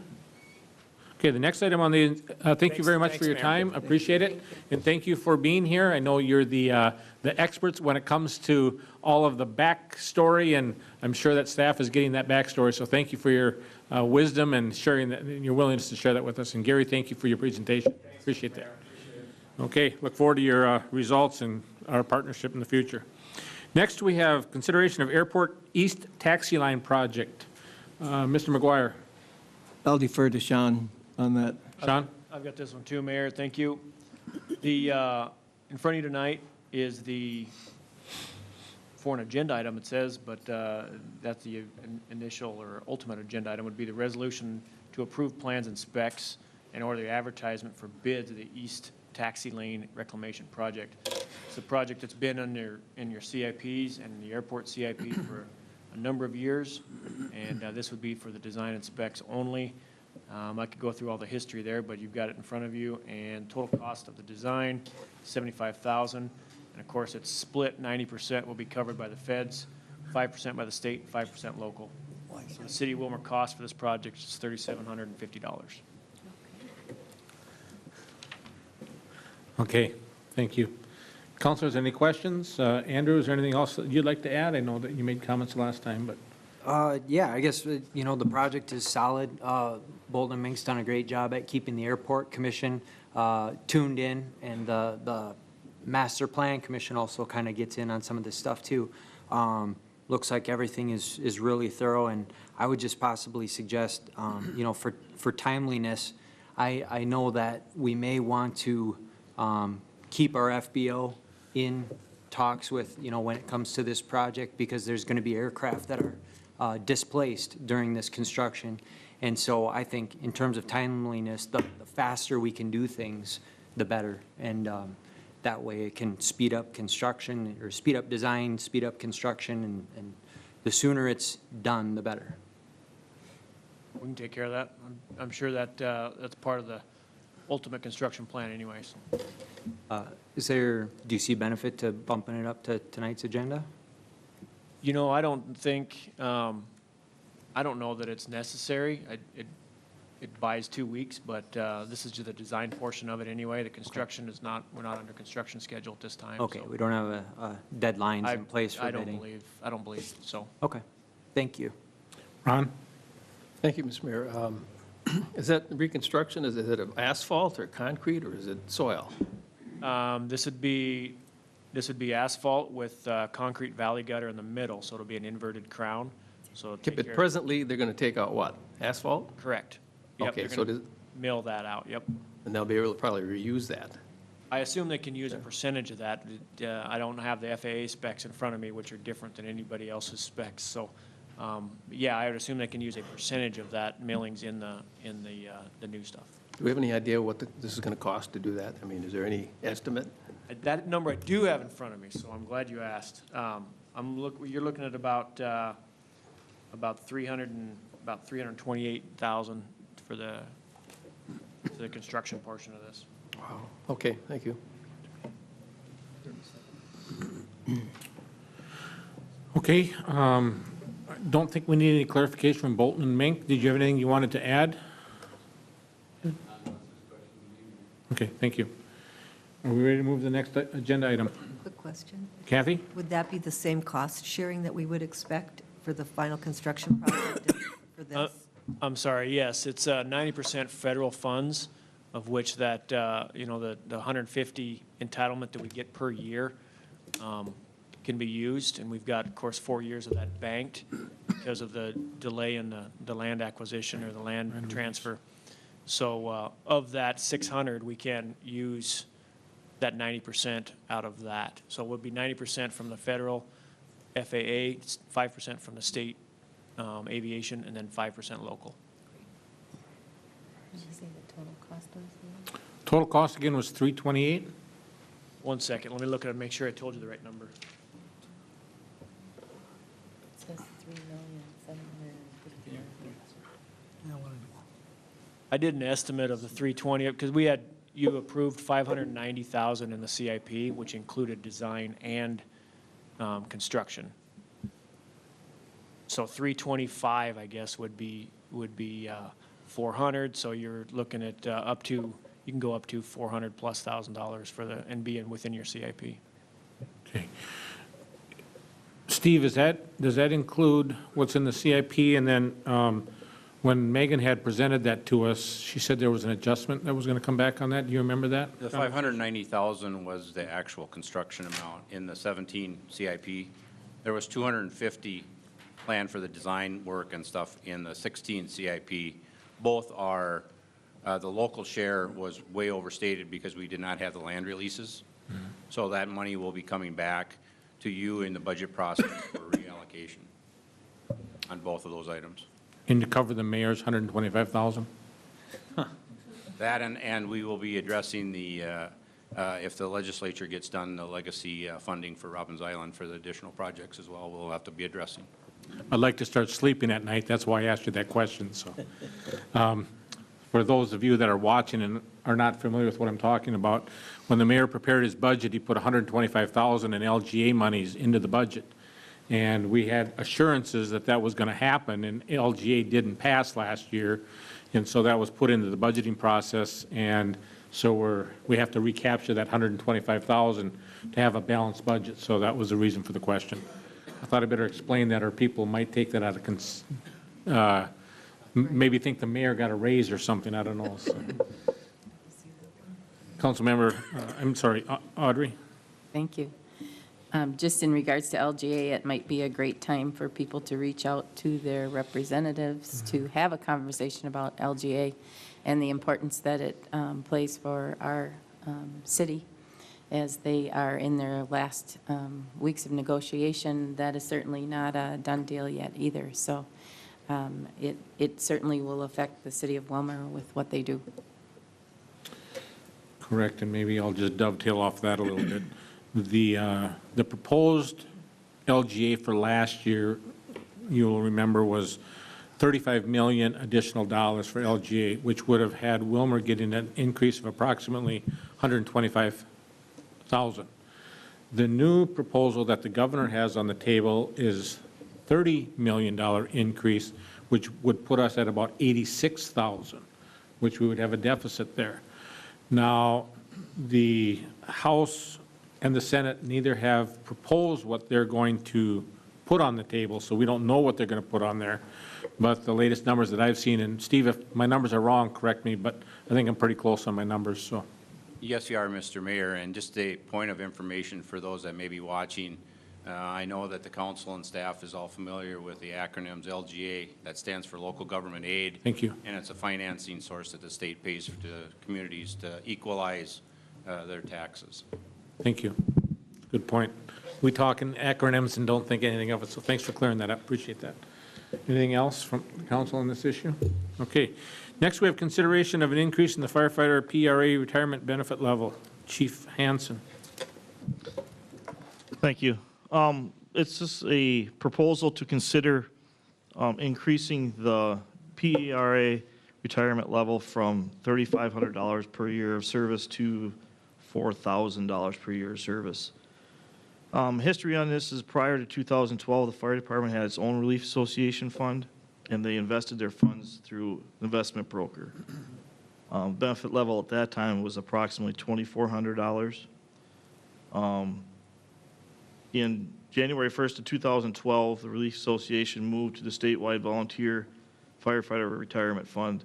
[SPEAKER 1] Okay, the next item on the, thank you very much for your time, appreciate it. And thank you for being here. I know you're the experts when it comes to all of the backstory, and I'm sure that staff is getting that backstory, so thank you for your wisdom and sharing that, and your willingness to share that with us. And Gary, thank you for your presentation, appreciate that. Okay, look forward to your results and our partnership in the future. Next, we have consideration of Airport East Taxi Line Project. Mr. McGuire.
[SPEAKER 4] I'll defer to Sean on that.
[SPEAKER 1] Sean?
[SPEAKER 3] I've got this one too, Mayor, thank you. The, in front of you tonight is for an agenda item, it says, but that's the initial or ultimate agenda item would be the resolution to approve plans and specs and order the advertisement for bids of the East Taxi Lane Reclamation Project. It's a project that's been in your CIPs and the airport CIP for a number of years, and this would be for the design and specs only. I could go through all the history there, but you've got it in front of you, and total cost of the design, $75,000, and of course it's split. 90% will be covered by the feds, 5% by the state, and 5% local. So the city of Willmar cost for this project is $3,750.
[SPEAKER 1] Okay, thank you. Councilors, any questions? Andrew, is there anything else that you'd like to add? I know that you made comments last time, but.
[SPEAKER 10] Yeah, I guess, you know, the project is solid. Bolton and Mink's done a great job at keeping the airport commission tuned in, and the master plan commission also kind of gets in on some of this stuff too. Looks like everything is really thorough, and I would just possibly suggest, you know, for timeliness, I know that we may want to keep our FBO in talks with, you know, when it comes to this project, because there's going to be aircraft that are displaced during this construction. And so I think in terms of timeliness, the faster we can do things, the better. And that way it can speed up construction, or speed up design, speed up construction, and the sooner it's done, the better.
[SPEAKER 3] We can take care of that. I'm sure that that's part of the ultimate construction plan anyways.
[SPEAKER 10] Do you see benefit to bumping it up to tonight's agenda?
[SPEAKER 3] You know, I don't think, I don't know that it's necessary. It buys 2 weeks, but this is just the design portion of it anyway. The construction is not, we're not under construction schedule at this time.
[SPEAKER 10] Okay,
[SPEAKER 3] so
[SPEAKER 10] we don't have deadlines in place for
[SPEAKER 3] I
[SPEAKER 10] bidding.
[SPEAKER 3] I don't believe so.
[SPEAKER 10] Okay, thank you.
[SPEAKER 1] Ron?
[SPEAKER 6] Thank you, Mr. Mayor. Is that reconstruction, is it asphalt or concrete, or is it soil?
[SPEAKER 3] This would be asphalt with concrete valley gutter in the middle, so it'll be an inverted crown. So it'll take
[SPEAKER 6] But
[SPEAKER 3] care-
[SPEAKER 6] presently, they're going to take out what? Asphalt?
[SPEAKER 3] Correct. Yep,
[SPEAKER 6] Okay,
[SPEAKER 3] they're
[SPEAKER 6] so
[SPEAKER 3] gonna mill that out, yep.
[SPEAKER 6] And they'll be able to probably reuse that.
[SPEAKER 3] I assume they can use a percentage of that. I don't have the FAA specs in front of me, which are different than anybody else's specs. So, yeah, I would assume they can use a percentage of that millings in the new stuff.
[SPEAKER 6] Do we have any idea what this is going to cost to do that? I mean, is there any estimate?
[SPEAKER 3] That number I do have in front of me, so I'm glad you asked. You're looking at about 328,000 for the construction portion of this.
[SPEAKER 6] Wow. Okay, thank you.
[SPEAKER 1] Okay, don't think we need any clarification from Bolton and Mink. Did you have anything you wanted to add? Okay, thank you. Are we ready to move to the next agenda item?
[SPEAKER 11] Quick question.
[SPEAKER 1] Kathy?
[SPEAKER 11] Would that be the same cost sharing that we would expect for the final construction project for this?
[SPEAKER 3] I'm sorry, yes, it's 90% federal funds, of which that, you know, the 150 entitlement that we get per year can be used, and we've got, of course, 4 years of that banked because of the delay in the land acquisition or the land transfer. So of that 600, we can use that 90% out of that. So it would be 90% from the federal FAA, 5% from the state aviation, and then 5% local.
[SPEAKER 11] Did you say the total cost was?
[SPEAKER 1] Total cost again was 328?
[SPEAKER 3] 1 second, let me look at it, make sure I told you the right number.
[SPEAKER 11] It says $3,750,000.
[SPEAKER 3] I did an estimate of the 320, because you approved 590,000 in the CIP, which included design and construction. So 325, I guess, would be 400, so you're looking at up to, you can go up to $400,000+ for the, and be within your CIP.
[SPEAKER 1] Okay. Steve, does that include what's in the CIP? And then when Megan had presented that to us, she said there was an adjustment that was going to come back on that. Do you remember that?
[SPEAKER 12] The 590,000 was the actual construction amount in the 17 CIP. There was 250 planned for the design work and stuff in the 16 CIP. Both are, the local share was way overstated because we did not have the land releases. Mm-hmm. So that money will be coming back to you in the budget process for reallocation on both of those items.
[SPEAKER 1] And to cover the mayor's 125,000?
[SPEAKER 12] That and we will be addressing the, if the legislature gets done, the legacy funding for Robbins Island for the additional projects as well, we'll have to be addressing.
[SPEAKER 1] I'd like to start sleeping at night. That's why I asked you that question. So, for those of you that are watching and are not familiar with what I'm talking about, when the mayor prepared his budget, he put 125,000 in LGA monies into the budget. And we had assurances that that was going to happen, and LGA didn't pass last year. And so that was put into the budgeting process. And so we have to recapture that 125,000 to have a balanced budget. So that was the reason for the question. I thought I'd better explain that, or people might take that out of, maybe think the mayor got a raise or something, I don't know. So. Councilmember, I'm sorry, Audrey?
[SPEAKER 13] Thank you. Just in regards to LGA, it might be a great time for people to reach out to their representatives to have a conversation about LGA and the importance that it plays for our city. As they are in their last weeks of negotiation, that is certainly not a done deal yet either. So it certainly will affect the city of Willmar with what they do.
[SPEAKER 1] Correct, and maybe I'll just dovetail off that a little bit. The proposed LGA for last year, you'll remember, was $35 million additional dollars for LGA, which would have had Willmar getting an increase of approximately $125,000. The new proposal that the governor has on the table is $30 million increase, which would put us at about $86,000, which we would have a deficit there. Now, the House and the Senate neither have proposed what they're going to put on the table, so we don't know what they're going to put on there. But the latest numbers that I've seen, and Steve, if my numbers are wrong, correct me, but I think I'm pretty close on my numbers, so.
[SPEAKER 12] Yes, you are, Mr. Mayor, and just a point of information for those that may be watching. I know that the council and staff is all familiar with the acronyms LGA. That stands for Local Government Aid.
[SPEAKER 1] Thank you.
[SPEAKER 12] And it's a financing source that the state pays to communities to equalize their taxes.
[SPEAKER 1] Thank you. Good point. We talk in acronyms and don't think anything of it, so thanks for clearing that up. Appreciate that. Anything else from the council on this issue? Okay. Next, we have consideration of an increase in the firefighter PRA retirement benefit level. Chief Hansen.
[SPEAKER 14] Thank you. It's just a proposal to consider increasing the PRA retirement level from $3,500 per year of service to $4,000 per year of service. History on this is prior to 2012, the fire department had its own relief association fund, and they invested their funds through an investment broker. Benefit level at that time was approximately $2,400. In January 1st of 2012, the Relief Association moved to the statewide volunteer firefighter retirement fund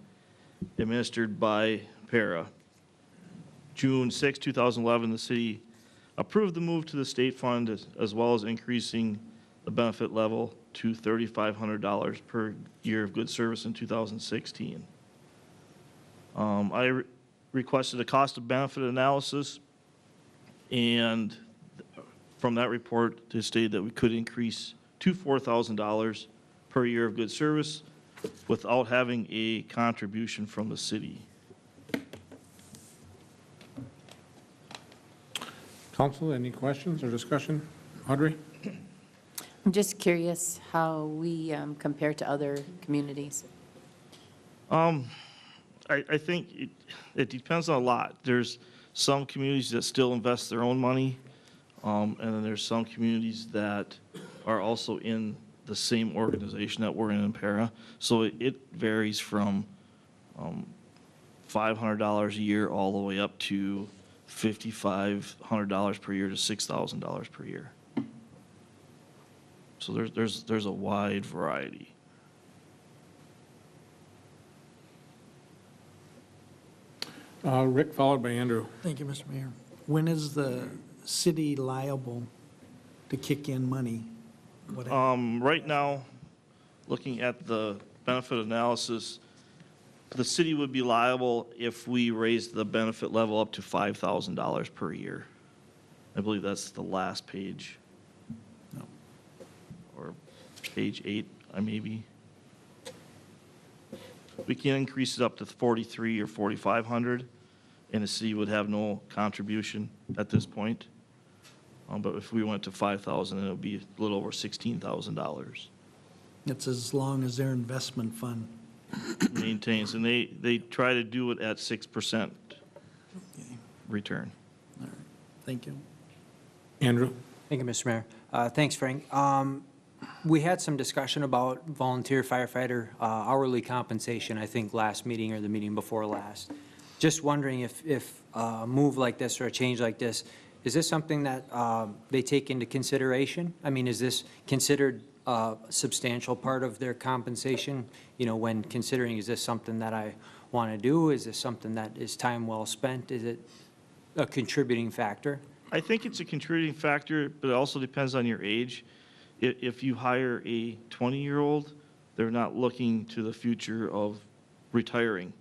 [SPEAKER 14] administered by PARA. June 6, 2011, the city approved the move to the state fund as well as increasing the benefit level to $3,500 per year of good service in 2016. I requested a cost of benefit analysis, and from that report, it stated that we could increase to $4,000 per year of good service without having a contribution from the city.
[SPEAKER 1] Council, any questions or discussion? Audrey?
[SPEAKER 13] I'm just curious how we compare to other communities.
[SPEAKER 14] I think it depends on a lot. There's some communities that still invest their own money. And then there's some communities that are also in the same organization that we're in Para. So it varies from $500 a year all the way up to $5,500 per year to $6,000 per year. So there's a wide variety.
[SPEAKER 1] Rick, followed by Andrew.
[SPEAKER 15] Thank you, Mr. Mayor. When is the city liable to kick in money? What
[SPEAKER 14] Right now, looking at the benefit analysis, the city would be liable if we raised the benefit level up to $5,000 per year. I believe that's the last page.
[SPEAKER 15] No.
[SPEAKER 14] Or page 8, maybe. We can increase it up to 43 or 4,500, and the city would have no contribution at this point. But if we went to 5,000, it would be a little over $16,000.
[SPEAKER 15] It's as long as their investment fund.
[SPEAKER 14] Maintains, and they try to do it at 6% return.
[SPEAKER 15] All right. Thank you.
[SPEAKER 1] Andrew?
[SPEAKER 10] Thank you, Mr. Mayor. Thanks, Frank. We had some discussion about volunteer firefighter hourly compensation, I think, last meeting or the meeting before last. Just wondering if a move like this or a change like this, is this something that they take into consideration? I mean, is this considered a substantial part of their compensation? You know, when considering, is this something that I want to do? Is this something that is time well spent? Is it a contributing factor?
[SPEAKER 14] I think it's a contributing factor, but it also depends on your age. If you hire a 20-year-old, they're not looking to the future of retiring.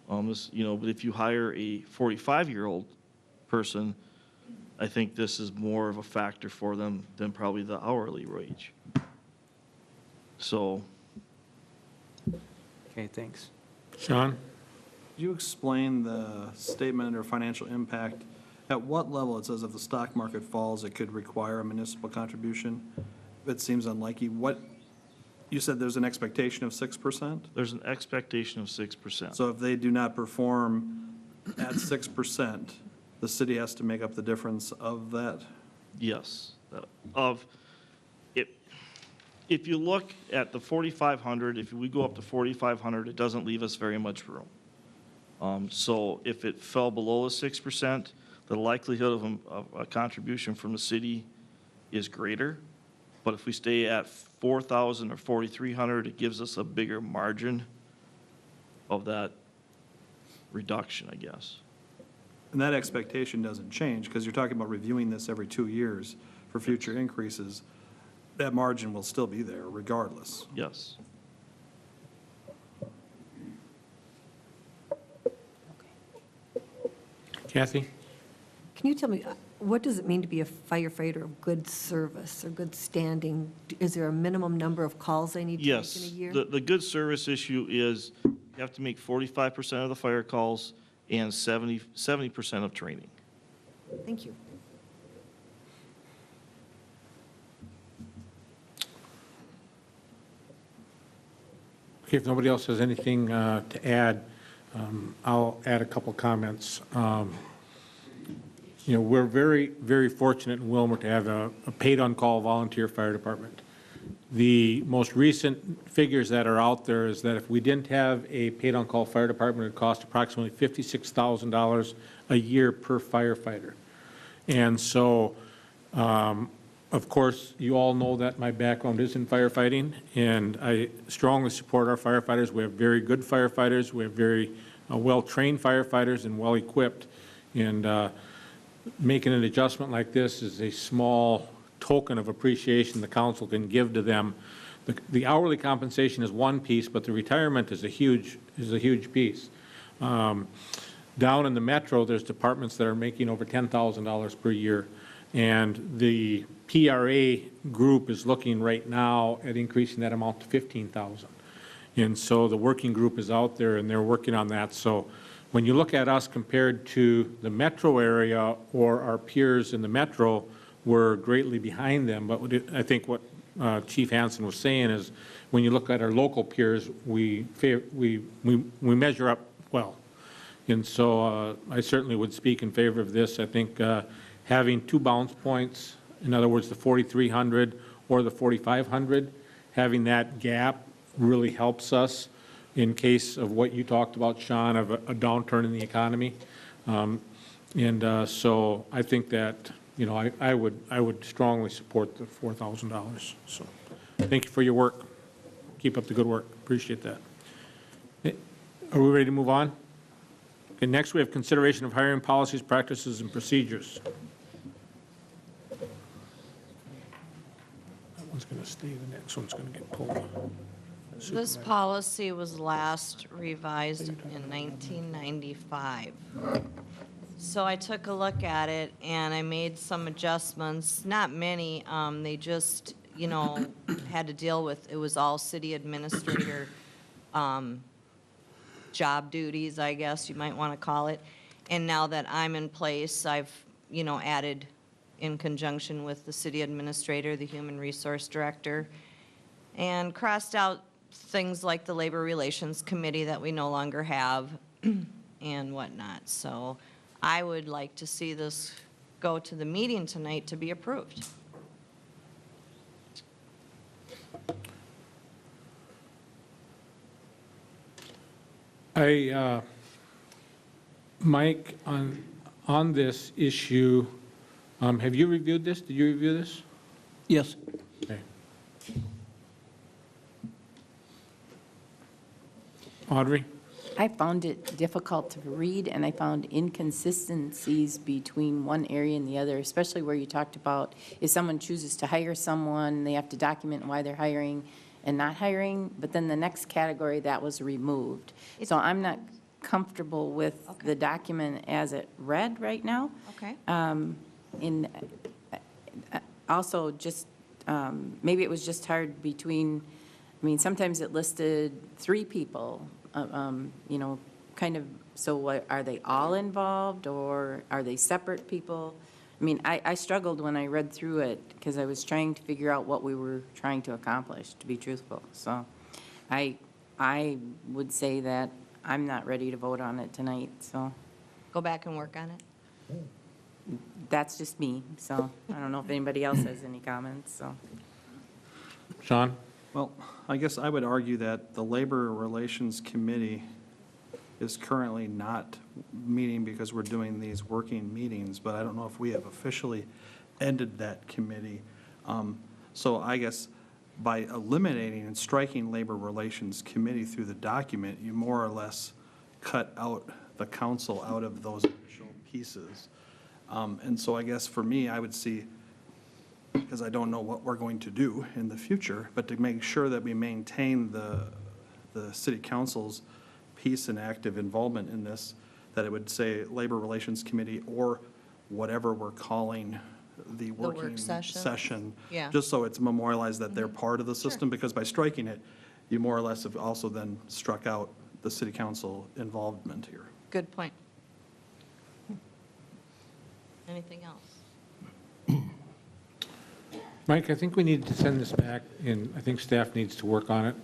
[SPEAKER 14] But if you hire a 45-year-old person, I think this is more of a factor for them than probably the hourly wage. So.
[SPEAKER 10] Okay, thanks.
[SPEAKER 1] Sean?
[SPEAKER 9] Could you explain the statement or financial impact? At what level it says if the stock market falls, it could require a municipal contribution? It seems unlikely. You said there's an expectation of 6%?
[SPEAKER 14] There's an expectation of 6%.
[SPEAKER 9] So if they do not perform at 6%, the city has to make up the difference of that?
[SPEAKER 14] Yes. If you look at the 4,500, if we go up to 4,500, it doesn't leave us very much room. So if it fell below the 6%, the likelihood of a contribution from the city is greater. But if we stay at 4,000 or 4,300, it gives us a bigger margin of that reduction, I guess.
[SPEAKER 9] And that expectation doesn't change, because you're talking about reviewing this every 2 years for future increases. That margin will still be there regardless.
[SPEAKER 14] Yes.
[SPEAKER 1] Kathy?
[SPEAKER 11] Can you tell me, what does it mean to be a firefighter of good service or good standing? Is there a minimum number of calls I need to make in a
[SPEAKER 14] Yes.
[SPEAKER 11] year?
[SPEAKER 14] The good service issue is you have to make 45% of the fire calls and 70% of training.
[SPEAKER 11] Thank you.
[SPEAKER 1] Okay, if nobody else has anything to add, I'll add a couple comments. We're very, very fortunate in Willmar to have a paid-on-call volunteer fire department. The most recent figures that are out there is that if we didn't have a paid-on-call fire department, it would cost approximately $56,000 a year per firefighter. And so, of course, you all know that my background is in firefighting, and I strongly support our firefighters. We have very good firefighters. We have very well-trained firefighters and well-equipped. And making an adjustment like this is a small token of appreciation the council can give to them. The hourly compensation is one piece, but the retirement is a huge piece. Down in the metro, there's departments that are making over $10,000 per year, and the PRA group is looking right now at increasing that amount to $15,000. And so the working group is out there, and they're working on that. So when you look at us compared to the metro area or our peers in the metro, we're greatly behind them. But I think what Chief Hansen was saying is when you look at our local peers, we measure up well. And so I certainly would speak in favor of this. I think having two bounce points, in other words, the 4,300 or the 4,500, having that gap really helps us in case of what you talked about, Sean, of a downturn in the economy. So I think that, you know, I would strongly support the $4,000. So thank you for your work. Keep up the good work. Appreciate that. Are we ready to move on? Okay, next we have consideration of hiring policies, practices, and procedures. That one's going to stay, the next one's going to get pulled.
[SPEAKER 16] This policy was last revised in 1995. So I took a look at it and I made some adjustments, not many. They just, you know, had to deal with, it was all city administrator job duties, I guess you might want to call it. And now that I'm in place, I've, you know, added in conjunction with the city administrator, the human resource director, and crossed out things like the Labor Relations Committee that we no longer have and whatnot. So I would like to see this go to the meeting tonight to be approved.
[SPEAKER 1] Mike, on this issue, have you reviewed this? Did you review this?
[SPEAKER 4] Yes.
[SPEAKER 1] Okay. Audrey?
[SPEAKER 13] I found it difficult to read, and I found inconsistencies between one area and the other, especially where you talked about if someone chooses to hire someone, they have to document why they're hiring and not hiring, but then the next category, that was removed. So I'm not comfortable with the document as it read right now.
[SPEAKER 16] Okay.
[SPEAKER 13] Also, just, maybe it was just hard between, I mean, sometimes it listed 3 people, you know, kind of, so what, are they all involved, or are they separate people? I mean, I struggled when I read through it, because I was trying to figure out what we were trying to accomplish, to be truthful. So I would say that I'm not ready to vote on it tonight, so.
[SPEAKER 16] Go back and work on it.
[SPEAKER 13] That's just me, so I don't know if anybody else has any comments, so.
[SPEAKER 1] Sean?
[SPEAKER 9] Well, I guess I would argue that the Labor Relations Committee is currently not meeting because we're doing these working meetings, but I don't know if we have officially ended that committee. So I guess by eliminating and striking Labor Relations Committee through the document, you more or less cut out the council out of those initial pieces. And so I guess for me, I would see, because I don't know what we're going to do in the future, but to make sure that we maintain the city council's piece and active involvement in this, that it would say Labor Relations Committee or whatever we're calling the working session.
[SPEAKER 16] Yeah.
[SPEAKER 9] Just so it's memorialized that they're part of the system, because by striking it, you more or less have also then struck out the city council involvement here.
[SPEAKER 16] Good point. Anything else?
[SPEAKER 1] Mike, I think we need to send this back, and I think staff needs to work on it.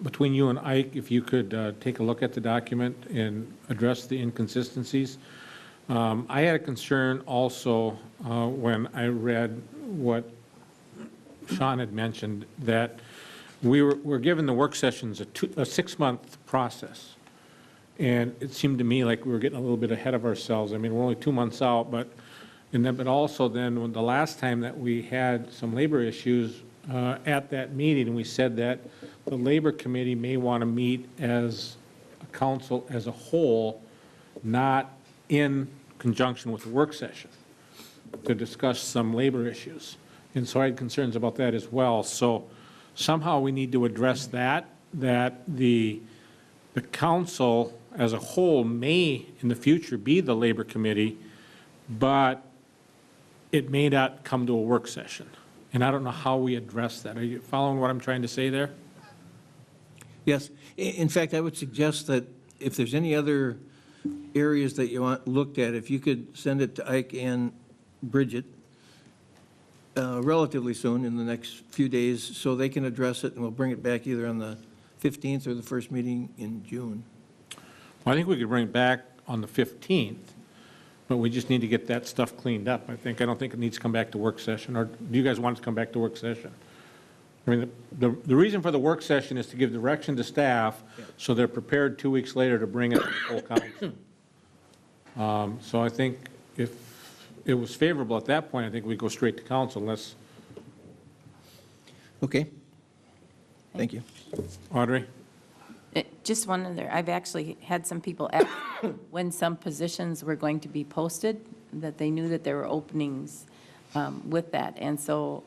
[SPEAKER 1] Between you and Ike, if you could take a look at the document and address the inconsistencies. I had a concern also when I read what Sean had mentioned, that we're given the work sessions a 6-month process. And it seemed to me like we were getting a little bit ahead of ourselves. I mean, we're only 2 months out, but also then when the last time that we had some labor issues at that meeting, we said that the Labor Committee may want to meet as a council as a whole, not in conjunction with the work session, to discuss some labor issues. And so I had concerns about that as well. So somehow we need to address that the council as a whole may in the future be the Labor Committee, but it may not come to a work session. And I don't know how we address that. Are you following what I'm trying to say there?
[SPEAKER 4] Yes. In fact, I would suggest that if there's any other areas that you want looked at, if you could send it to Ike and Bridget relatively soon, in the next few days, so they can address it, and we'll bring it back either on the 15th or the first meeting in June.
[SPEAKER 1] Well, I think we could bring it back on the 15th, but we just need to get that stuff cleaned up, I think. I don't think it needs to come back to work session, or do you guys want it to come back to work session? I mean, the reason for the work session is to give direction to staff, so they're prepared 2 weeks later to bring it to the full council. So I think if it was favorable at that point, I think we'd go straight to council unless,
[SPEAKER 4] Okay. Thank you.
[SPEAKER 1] Audrey?
[SPEAKER 13] Just one other, I've actually had some people ask when some positions were going to be posted, that they knew that there were openings with that. And so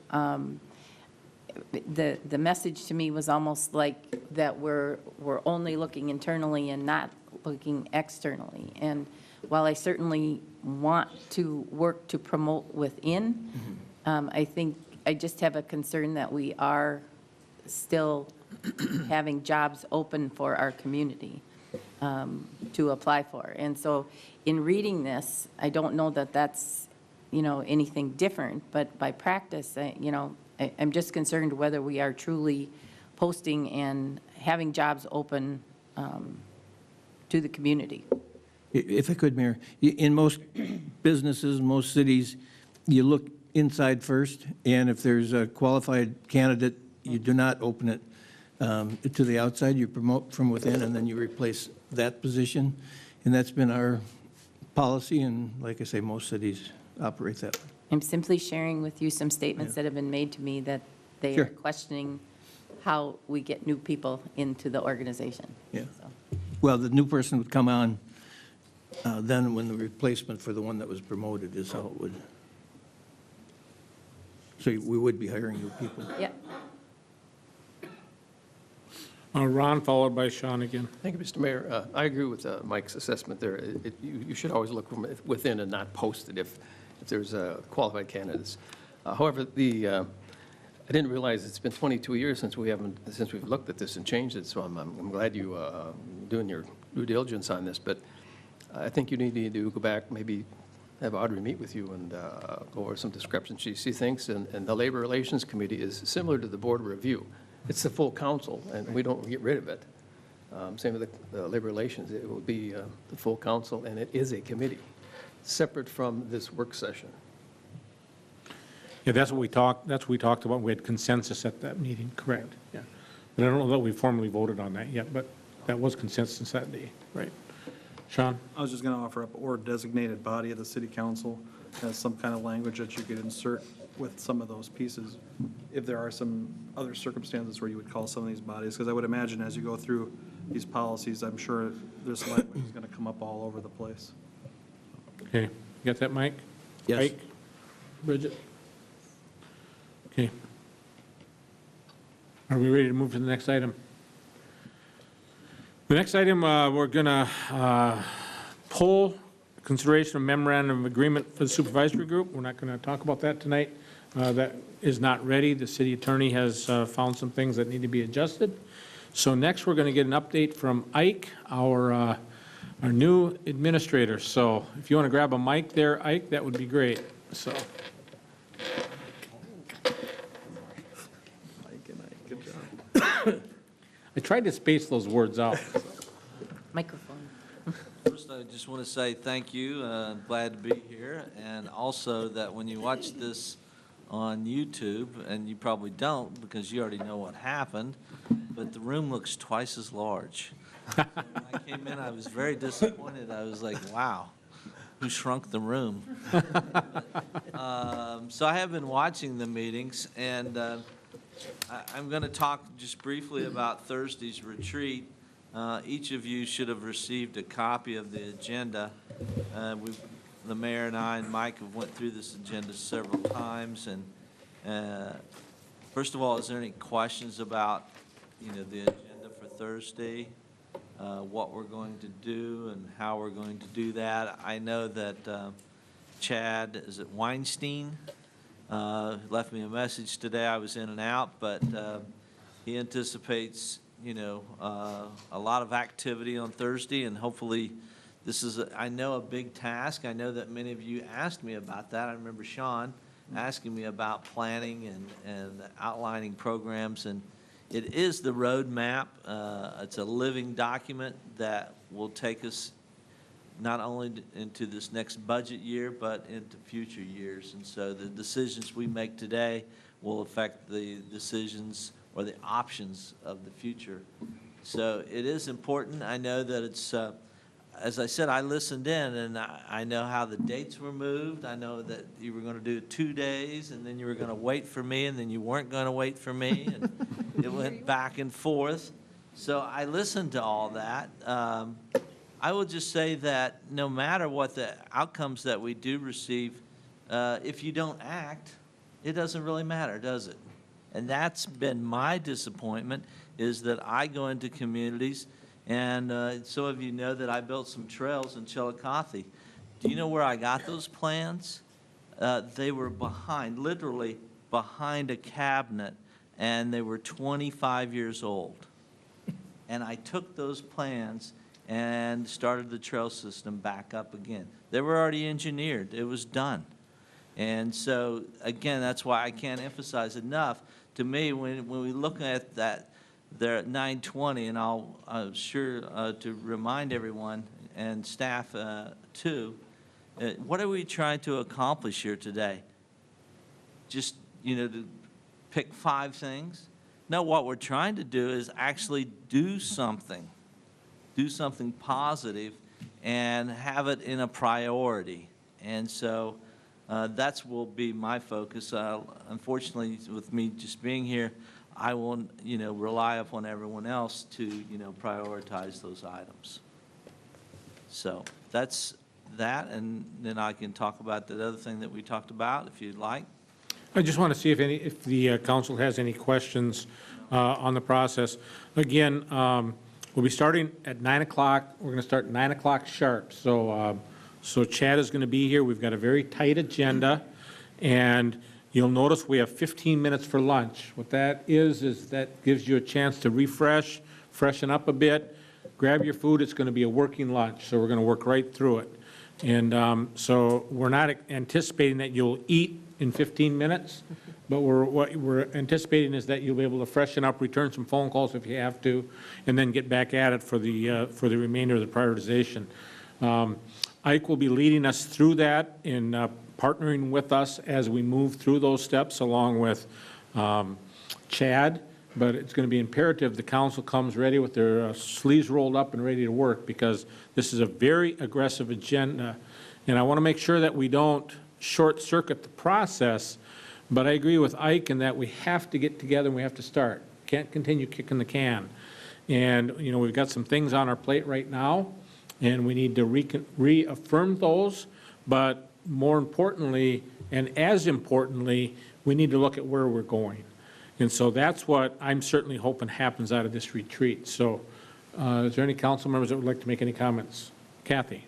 [SPEAKER 13] the message to me was almost like that we're only looking internally and not looking externally. And while I certainly want to work to promote within, I think I just have a concern that we are still having jobs open for our community to apply for. And so in reading this, I don't know that that's, anything different, but by practice, I'm just concerned whether we are truly posting and having jobs open to the community.
[SPEAKER 4] If I could, Mayor, in most businesses, most cities, you look inside first, and if there's a qualified candidate, you do not open it to the outside. You promote from within, and then you replace that position. And that's been our policy, and like I say, most cities operate that way.
[SPEAKER 13] I'm simply sharing with you some statements that have been made to me that they are questioning how we get new people into the organization.
[SPEAKER 4] Yeah.
[SPEAKER 13] So.
[SPEAKER 4] Well, the new person would come on then when the replacement for the one that was promoted is how it would. So we would be hiring new people.
[SPEAKER 13] Yeah.
[SPEAKER 1] Ron, followed by Sean again.
[SPEAKER 6] Thank you, Mr. Mayor. I agree with Mike's assessment there. You should always look from within and not post it if there's qualified candidates. However, I didn't realize it's been 22 years since we've looked at this and changed it, so I'm glad you doing your due diligence on this. But I think you need to go back, maybe have Audrey meet with you and go over some discrepancies she thinks. And the Labor Relations Committee is similar to the Board of Review. It's the full council, and we don't get rid of it. Same with the Labor Relations. It will be the full council, and it is a committee, separate from this work session.
[SPEAKER 1] Yeah, that's what we talked about. We had consensus at that meeting, correct? Yeah. But I don't know that we formally voted on that yet, but that was consensus that day, right? Sean?
[SPEAKER 9] I was just going to offer up, or designated body of the city council has some kind of language that you could insert with some of those pieces, if there are some other circumstances where you would call some of these bodies, because I would imagine as you go through these policies, I'm sure this language is going to come up all over the place.
[SPEAKER 1] Okay, you got that, Mike?
[SPEAKER 4] Yes.
[SPEAKER 1] Mike? Bridget? Okay. Are we ready to move to the next item? The next item, we're going to pull consideration of memorandum of agreement for the supervisory group. We're not going to talk about that tonight. That is not ready. The city attorney has found some things that need to be adjusted. So next, we're going to get an update from Ike, our new administrator. So if you want to grab a mic there, Ike, that would be great. So.
[SPEAKER 9] Good job.
[SPEAKER 1] I tried to space those words out.
[SPEAKER 13] Microphone.
[SPEAKER 17] First, I just want to say thank you. Glad to be here. And also that when you watch this on YouTube, and you probably don't because you already know what happened, but the room looks twice as large. When I came in, I was very disappointed. I was like, wow, who shrunk the room? So I have been watching the meetings, and I'm going to talk just briefly about Thursday's retreat. Each of you should have received a copy of the agenda. The mayor and I and Mike have went through this agenda several times. And first of all, is there any questions about, the agenda for Thursday, what we're going to do and how we're going to do that? I know that Chad, is it Weinstein, left me a message today. I was in and out, but he anticipates a lot of activity on Thursday, and hopefully this is, I know, a big task. I know that many of you asked me about that. I remember Sean asking me about planning and outlining programs, and it is the roadmap. It's a living document that will take us not only into this next budget year, but into future years. And so the decisions we make today will affect the decisions or the options of the future. So it is important. I know that it's, as I said, I listened in, and I know how the dates were moved. I know that you were going to do 2 days, and then you were going to wait for me, and then you weren't going to wait for me, and it went back and forth. So I listened to all that. I will just say that no matter what the outcomes that we do receive, if you don't act, it doesn't really matter, does it? And that's been my disappointment, is that I go into communities, and some of you know that I built some trails in Chillicothe. Do you know where I got those plans? They were behind, literally behind a cabinet, and they were 25 years old. And I took those plans and started the trail system back up again. They were already engineered. It was done. And so, again, that's why I can't emphasize enough. To me, when we look at that, they're at 9:20, and I'm sure to remind everyone and staff too, what are we trying to accomplish here today? Just, to pick 5 things? No, what we're trying to do is actually do something positive and have it in a priority. And so that's will be my focus. Unfortunately, with me just being here, I won't, rely upon everyone else to, prioritize those items. So that's that, and then I can talk about the other thing that we talked about, if you'd like.
[SPEAKER 1] I just want to see if the council has any questions on the process. Again, we'll be starting at 9 o'clock. We're going to start 9 o'clock sharp. So Chad is going to be here. We've got a very tight agenda, and you'll notice we have 15 minutes for lunch. What that is that gives you a chance to refresh, freshen up a bit, grab your food. It's going to be a working lunch, so we're going to work right through it. And so we're not anticipating that you'll eat in 15 minutes, but what we're anticipating is that you'll be able to freshen up, return some phone calls if you have to, and then get back at it for the remainder of the prioritization. Ike will be leading us through that in partnering with us as we move through those steps, along with Chad, but it's going to be imperative the council comes ready with their sleeves rolled up and ready to work, because this is a very aggressive agenda, and I want to make sure that we don't short-circuit the process. But I agree with Ike in that we have to get together and we have to start. Can't continue kicking the can. And, we've got some things on our plate right now, and we need to reaffirm those. But more importantly, and as importantly, we need to look at where we're going. And so that's what I'm certainly hoping happens out of this retreat. So is there any council members that would like to make any comments? Kathy?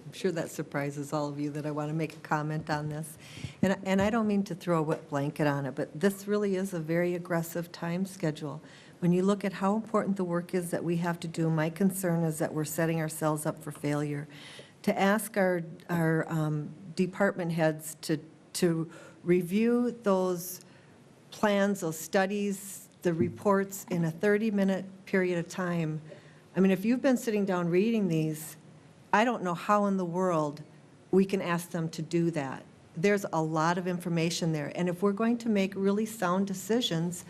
[SPEAKER 11] I'm sure that surprises all of you that I want to make a comment on this. And I don't mean to throw a wet blanket on it, but this really is a very aggressive time schedule. When you look at how important the work is that we have to do, my concern is that we're setting ourselves up for failure. To ask our department heads to review those plans, those studies, the reports in a 30-minute period of time. I mean, if you've been sitting down reading these, I don't know how in the world we can ask them to do that. There's a lot of information there. And if we're going to make really sound decisions,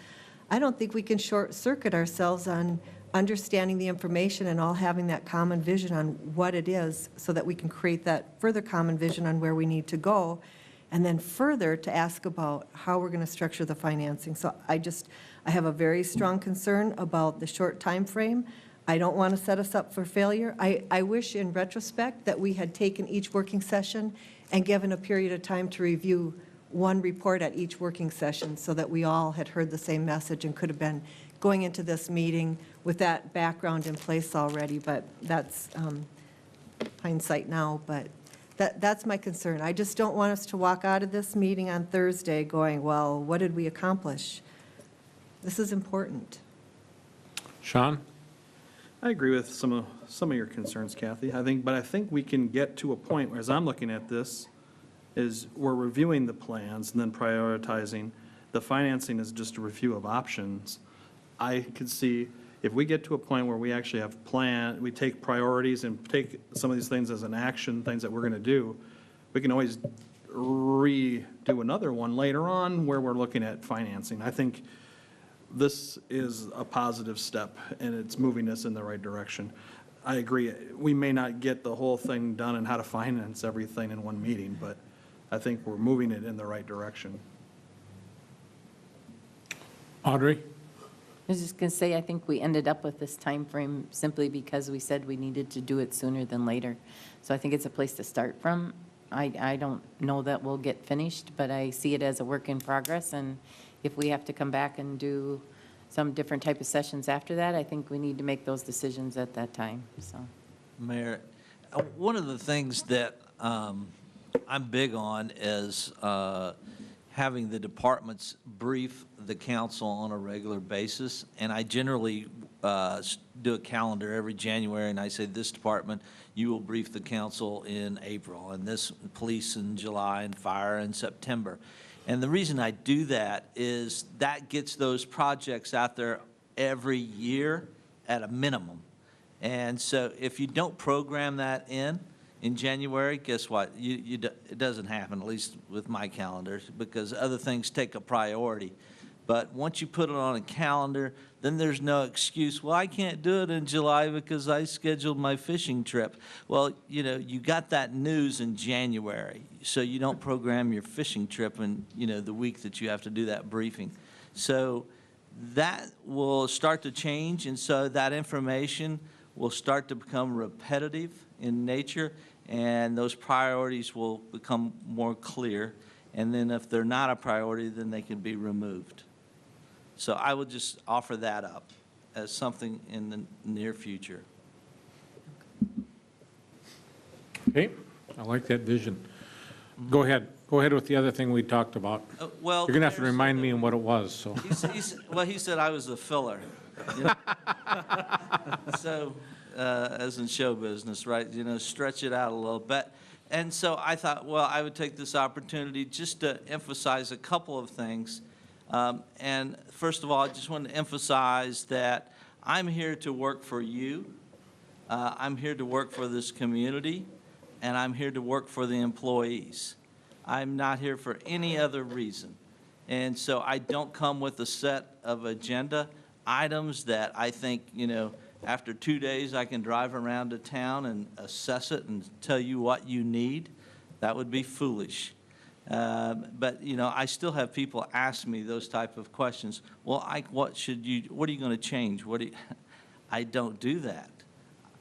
[SPEAKER 11] I don't think we can short-circuit ourselves on understanding the information and all having that common vision on what it is, so that we can create that further common vision on where we need to go, and then further to ask about how we're going to structure the financing. So I have a very strong concern about the short time frame. I don't want to set us up for failure. I wish in retrospect that we had taken each working session and given a period of time to review one report at each working session, so that we all had heard the same message and could have been going into this meeting with that background in place already. But that's hindsight now, but that's my concern. I just don't want us to walk out of this meeting on Thursday going, well, what did we accomplish? This is important.
[SPEAKER 1] Sean?
[SPEAKER 9] I agree with some of your concerns, Kathy. But I think we can get to a point where, as I'm looking at this, is we're reviewing the plans and then prioritizing. The financing is just a review of options. I could see if we get to a point where we actually have we take priorities and take some of these things as an action, things that we're going to do, we can always redo another one later on where we're looking at financing. I think this is a positive step, and it's moving us in the right direction. I agree, we may not get the whole thing done and how to finance everything in one meeting, but I think we're moving it in the right direction.
[SPEAKER 1] Audrey?
[SPEAKER 13] I was just going to say, I think we ended up with this time frame simply because we said we needed to do it sooner than later. So I think it's a place to start from. I don't know that we'll get finished, but I see it as a work in progress, and if we have to come back and do some different type of sessions after that, I think we need to make those decisions at that time, so.
[SPEAKER 17] Mayor, one of the things that I'm big on is having the departments brief the council on a regular basis, and I generally do a calendar every January, and I say, this department, you will brief the council in April, and this police in July, and fire in September. And the reason I do that is that gets those projects out there every year at a minimum. And so if you don't program that in January, guess what? It doesn't happen, at least with my calendar, because other things take a priority. But once you put it on a calendar, then there's no excuse, well, I can't do it in July because I scheduled my fishing trip. Well, you know, you got that news in January, so you don't program your fishing trip in, you know, the week that you have to do that briefing. So that will start to change, and so that information will start to become repetitive in nature, and those priorities will become more clear. And then if they're not a priority, then they can be removed. So I would just offer that up as something in the near future.
[SPEAKER 1] Okay, I like that vision. Go ahead with the other thing we talked about.
[SPEAKER 17] Well,
[SPEAKER 1] You're going to have to remind me what it was, so.
[SPEAKER 17] Well, he said I was a filler. You know? So, as in show business, right, you know, stretch it out a little bit. And so I thought, well, I would take this opportunity just to emphasize a couple of things. And first of all, I just want to emphasize that I'm here to work for you. I'm here to work for this community, and I'm here to work for the employees. I'm not here for any other reason. And so I don't come with a set of agenda items that I think, you know, after 2 days I can drive around to town and assess it and tell you what you need. That would be foolish. But, you know, I still have people ask me those type of questions. Well, Ike, what are you going to change? I don't do that.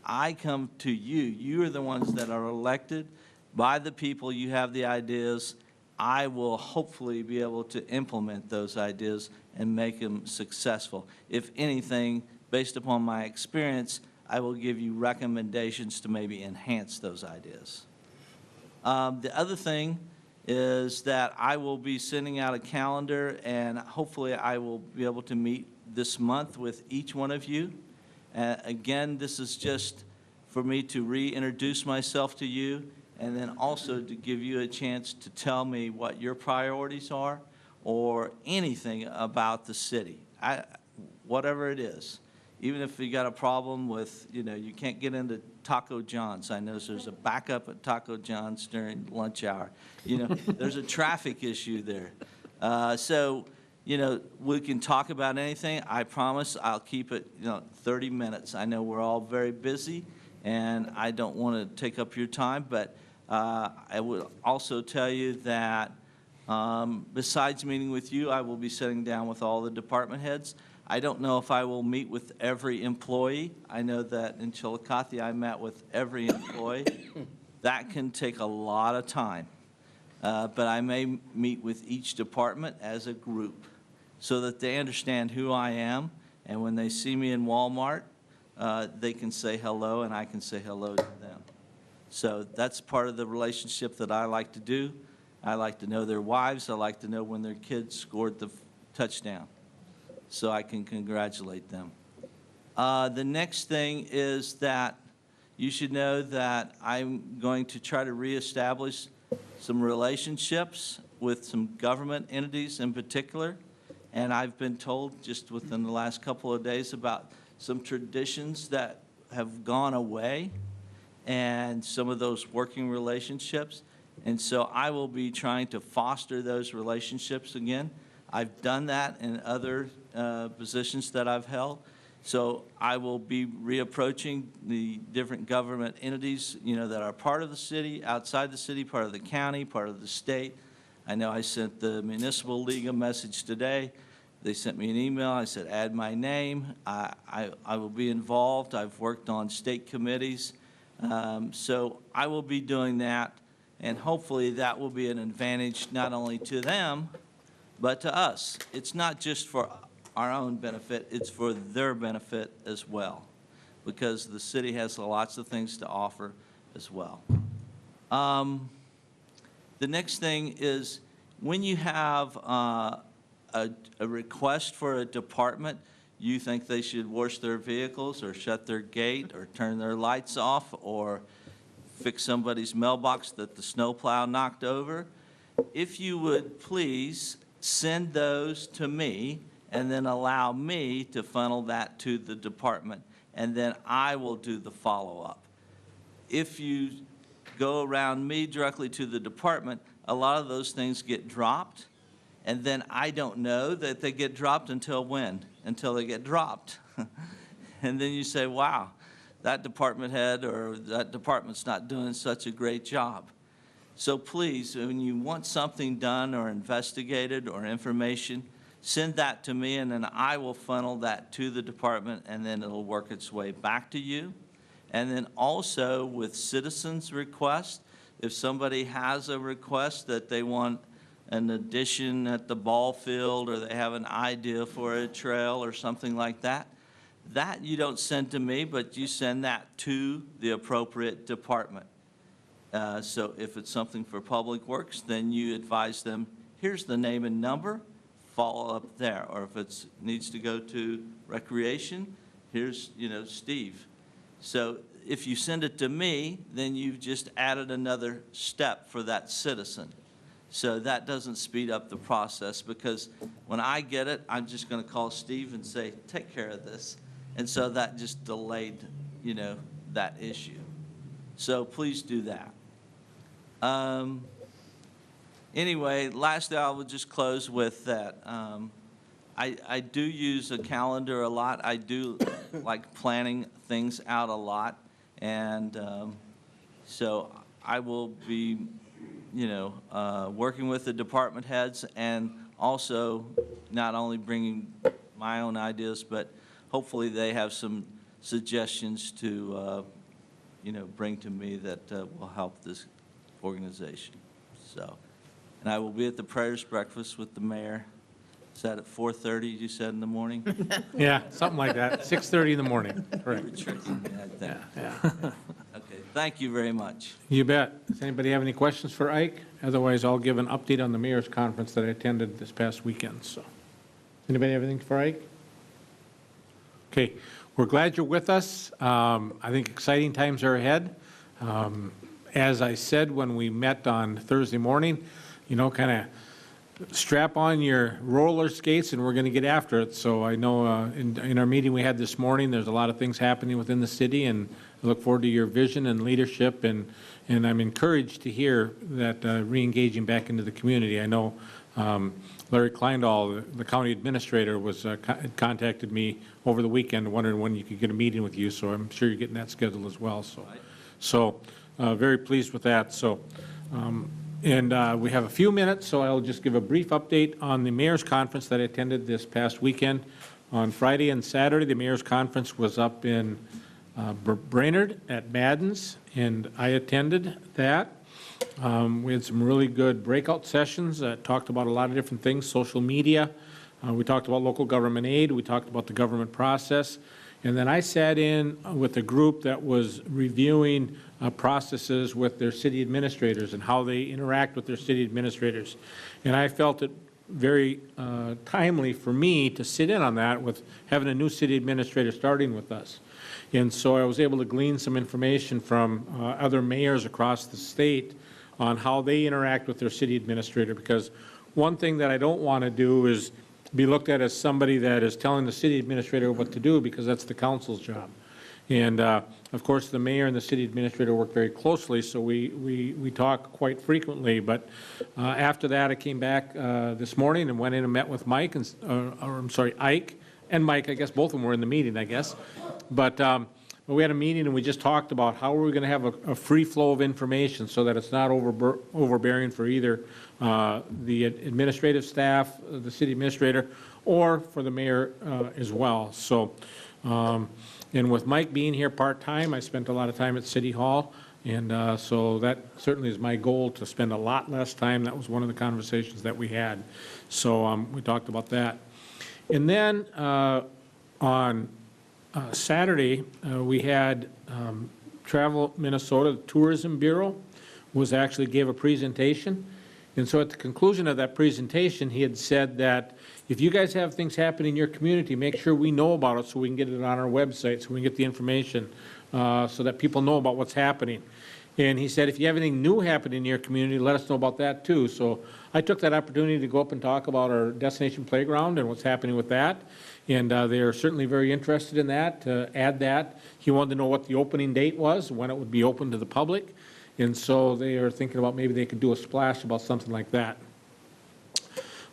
[SPEAKER 17] I come to you. You are the ones that are elected by the people. You have the ideas. I will hopefully be able to implement those ideas and make them successful. If anything, based upon my experience, I will give you recommendations to maybe enhance those ideas. The other thing is that I will be sending out a calendar, and hopefully I will be able to meet this month with each one of you. Again, this is just for me to reintroduce myself to you, and then also to give you a chance to tell me what your priorities are or anything about the city, whatever it is. Even if you got a problem with, you know, you can't get into Taco John's. I know there's a backup at Taco John's during lunch hour. You know, there's a traffic issue there. So, you know, we can talk about anything. I promise I'll keep it, you know, 30 minutes. I know we're all very busy, and I don't want to take up your time, but I will also tell you that besides meeting with you, I will be sitting down with all the department heads. I don't know if I will meet with every employee. I know that in Chillicothe, I met with every employee. That can take a lot of time. But I may meet with each department as a group so that they understand who I am. And when they see me in Walmart, they can say hello, and I can say hello to them. So that's part of the relationship that I like to do. I like to know their wives. I like to know when their kids scored the touchdown, so I can congratulate them. The next thing is that you should know that I'm going to try to reestablish some relationships with some government entities in particular, and I've been told just within the last couple of days about some traditions that have gone away and some of those working relationships. And so I will be trying to foster those relationships again. I've done that in other positions that I've held. So I will be reapproaching the different government entities, that are part of the city, outside the city, part of the county, part of the state. I know I sent the Municipal League a message today. They sent me an email. I said, add my name. I will be involved. I've worked on state committees. So I will be doing that, and hopefully that will be an advantage not only to them, but to us. It's not just for our own benefit, it's for their benefit as well, because the city has lots of things to offer as well. The next thing is when you have a request for a department, you think they should wash their vehicles or shut their gate or turn their lights off or fix somebody's mailbox that the snowplow knocked over, if you would please send those to me and then allow me to funnel that to the department, and then I will do the follow-up. If you go around me directly to the department, a lot of those things get dropped, and then I don't know that they get dropped until when? Until they get dropped. And then you say, wow, that department head or that department's not doing such a great job. So please, when you want something done or investigated or information, send that to me, and then I will funnel that to the department, and then it'll work its way back to you. And then also with citizens' requests, if somebody has a request that they want an addition at the ball field, or they have an idea for a trail or something like that, that you don't send to me, but you send that to the appropriate department. So if it's something for Public Works, then you advise them, here's the name and number, follow up there. Or if it needs to go to Recreation, here's, Steve. So if you send it to me, then you've just added another step for that citizen. So that doesn't speed up the process, because when I get it, I'm just going to call Steve and say, take care of this. And so that just delayed, that issue. So please do that. Anyway, lastly, I will just close with that. I do use a calendar a lot. I do like planning things out a lot. And so I will be, working with the department heads, and also not only bringing my own ideas, but hopefully they have some suggestions to, bring to me that will help this organization. So, and I will be at the Prayers Breakfast with the mayor. Is that at 4:30, you said, in the morning?
[SPEAKER 1] Yeah, something like that, 6:30 in the morning, correct.
[SPEAKER 17] Yeah.
[SPEAKER 1] Yeah.
[SPEAKER 17] Okay, thank you very much.
[SPEAKER 1] You bet. Does anybody have any questions for Ike? Otherwise, I'll give an update on the mayor's conference that I attended this past weekend, so. Anybody have anything for Ike? Okay, we're glad you're with us. I think exciting times are ahead. As I said when we met on Thursday morning, kind of strap on your roller skates and we're going to get after it. So I know in our meeting we had this morning, there's a lot of things happening within the city, and I look forward to your vision and leadership, and I'm encouraged to hear that re-engaging back into the community. I know Larry Kleindahl, the county administrator, was contacted me over the weekend wondering when you could get a meeting with you, so I'm sure you're getting that scheduled as well. So very pleased with that. So, we have a few minutes, so I'll just give a brief update on the mayor's conference that I attended this past weekend. On Friday and Saturday, the mayor's conference was up in Brainerd at Madden's, and I attended that. We had some really good breakout sessions that talked about a lot of different things, social media. We talked about local government aid. We talked about the government process. And then I sat in with a group that was reviewing processes with their city administrators and how they interact with their city administrators. And I felt it very timely for me to sit in on that with having a new city administrator starting with us. And so I was able to glean some information from other mayors across the state on how they interact with their city administrator, because one thing that I don't want to do is be looked at as somebody that is telling the city administrator what to do, because that's the council's job. And of course, the mayor and the city administrator work very closely, so we talk quite frequently. But after that, I came back this morning and went in and met with Mike, and, Ike and Mike. I guess both of them were in the meeting, I guess. But we had a meeting and we just talked about how are we going to have a free flow of information so that it's not overbearing for either the administrative staff, the city administrator, or for the mayor as well. So. And with Mike being here part-time, I spent a lot of time at City Hall, and so that certainly is my goal, to spend a lot less time. That was one of the conversations that we had. So we talked about that. And then on Saturday, we had Travel Minnesota, the Tourism Bureau actually gave a presentation. And so at the conclusion of that presentation, he had said that if you guys have things happen in your community, make sure we know about it so we can get it on our website, so we can get the information so that people know about what's happening. And he said, if you have anything new happening in your community, let us know about that too. So I took that opportunity to go up and talk about our destination playground and what's happening with that. And they are certainly very interested in that, to add that. He wanted to know what the opening date was, when it would be open to the public. And so they are thinking about maybe they could do a splash about something like that.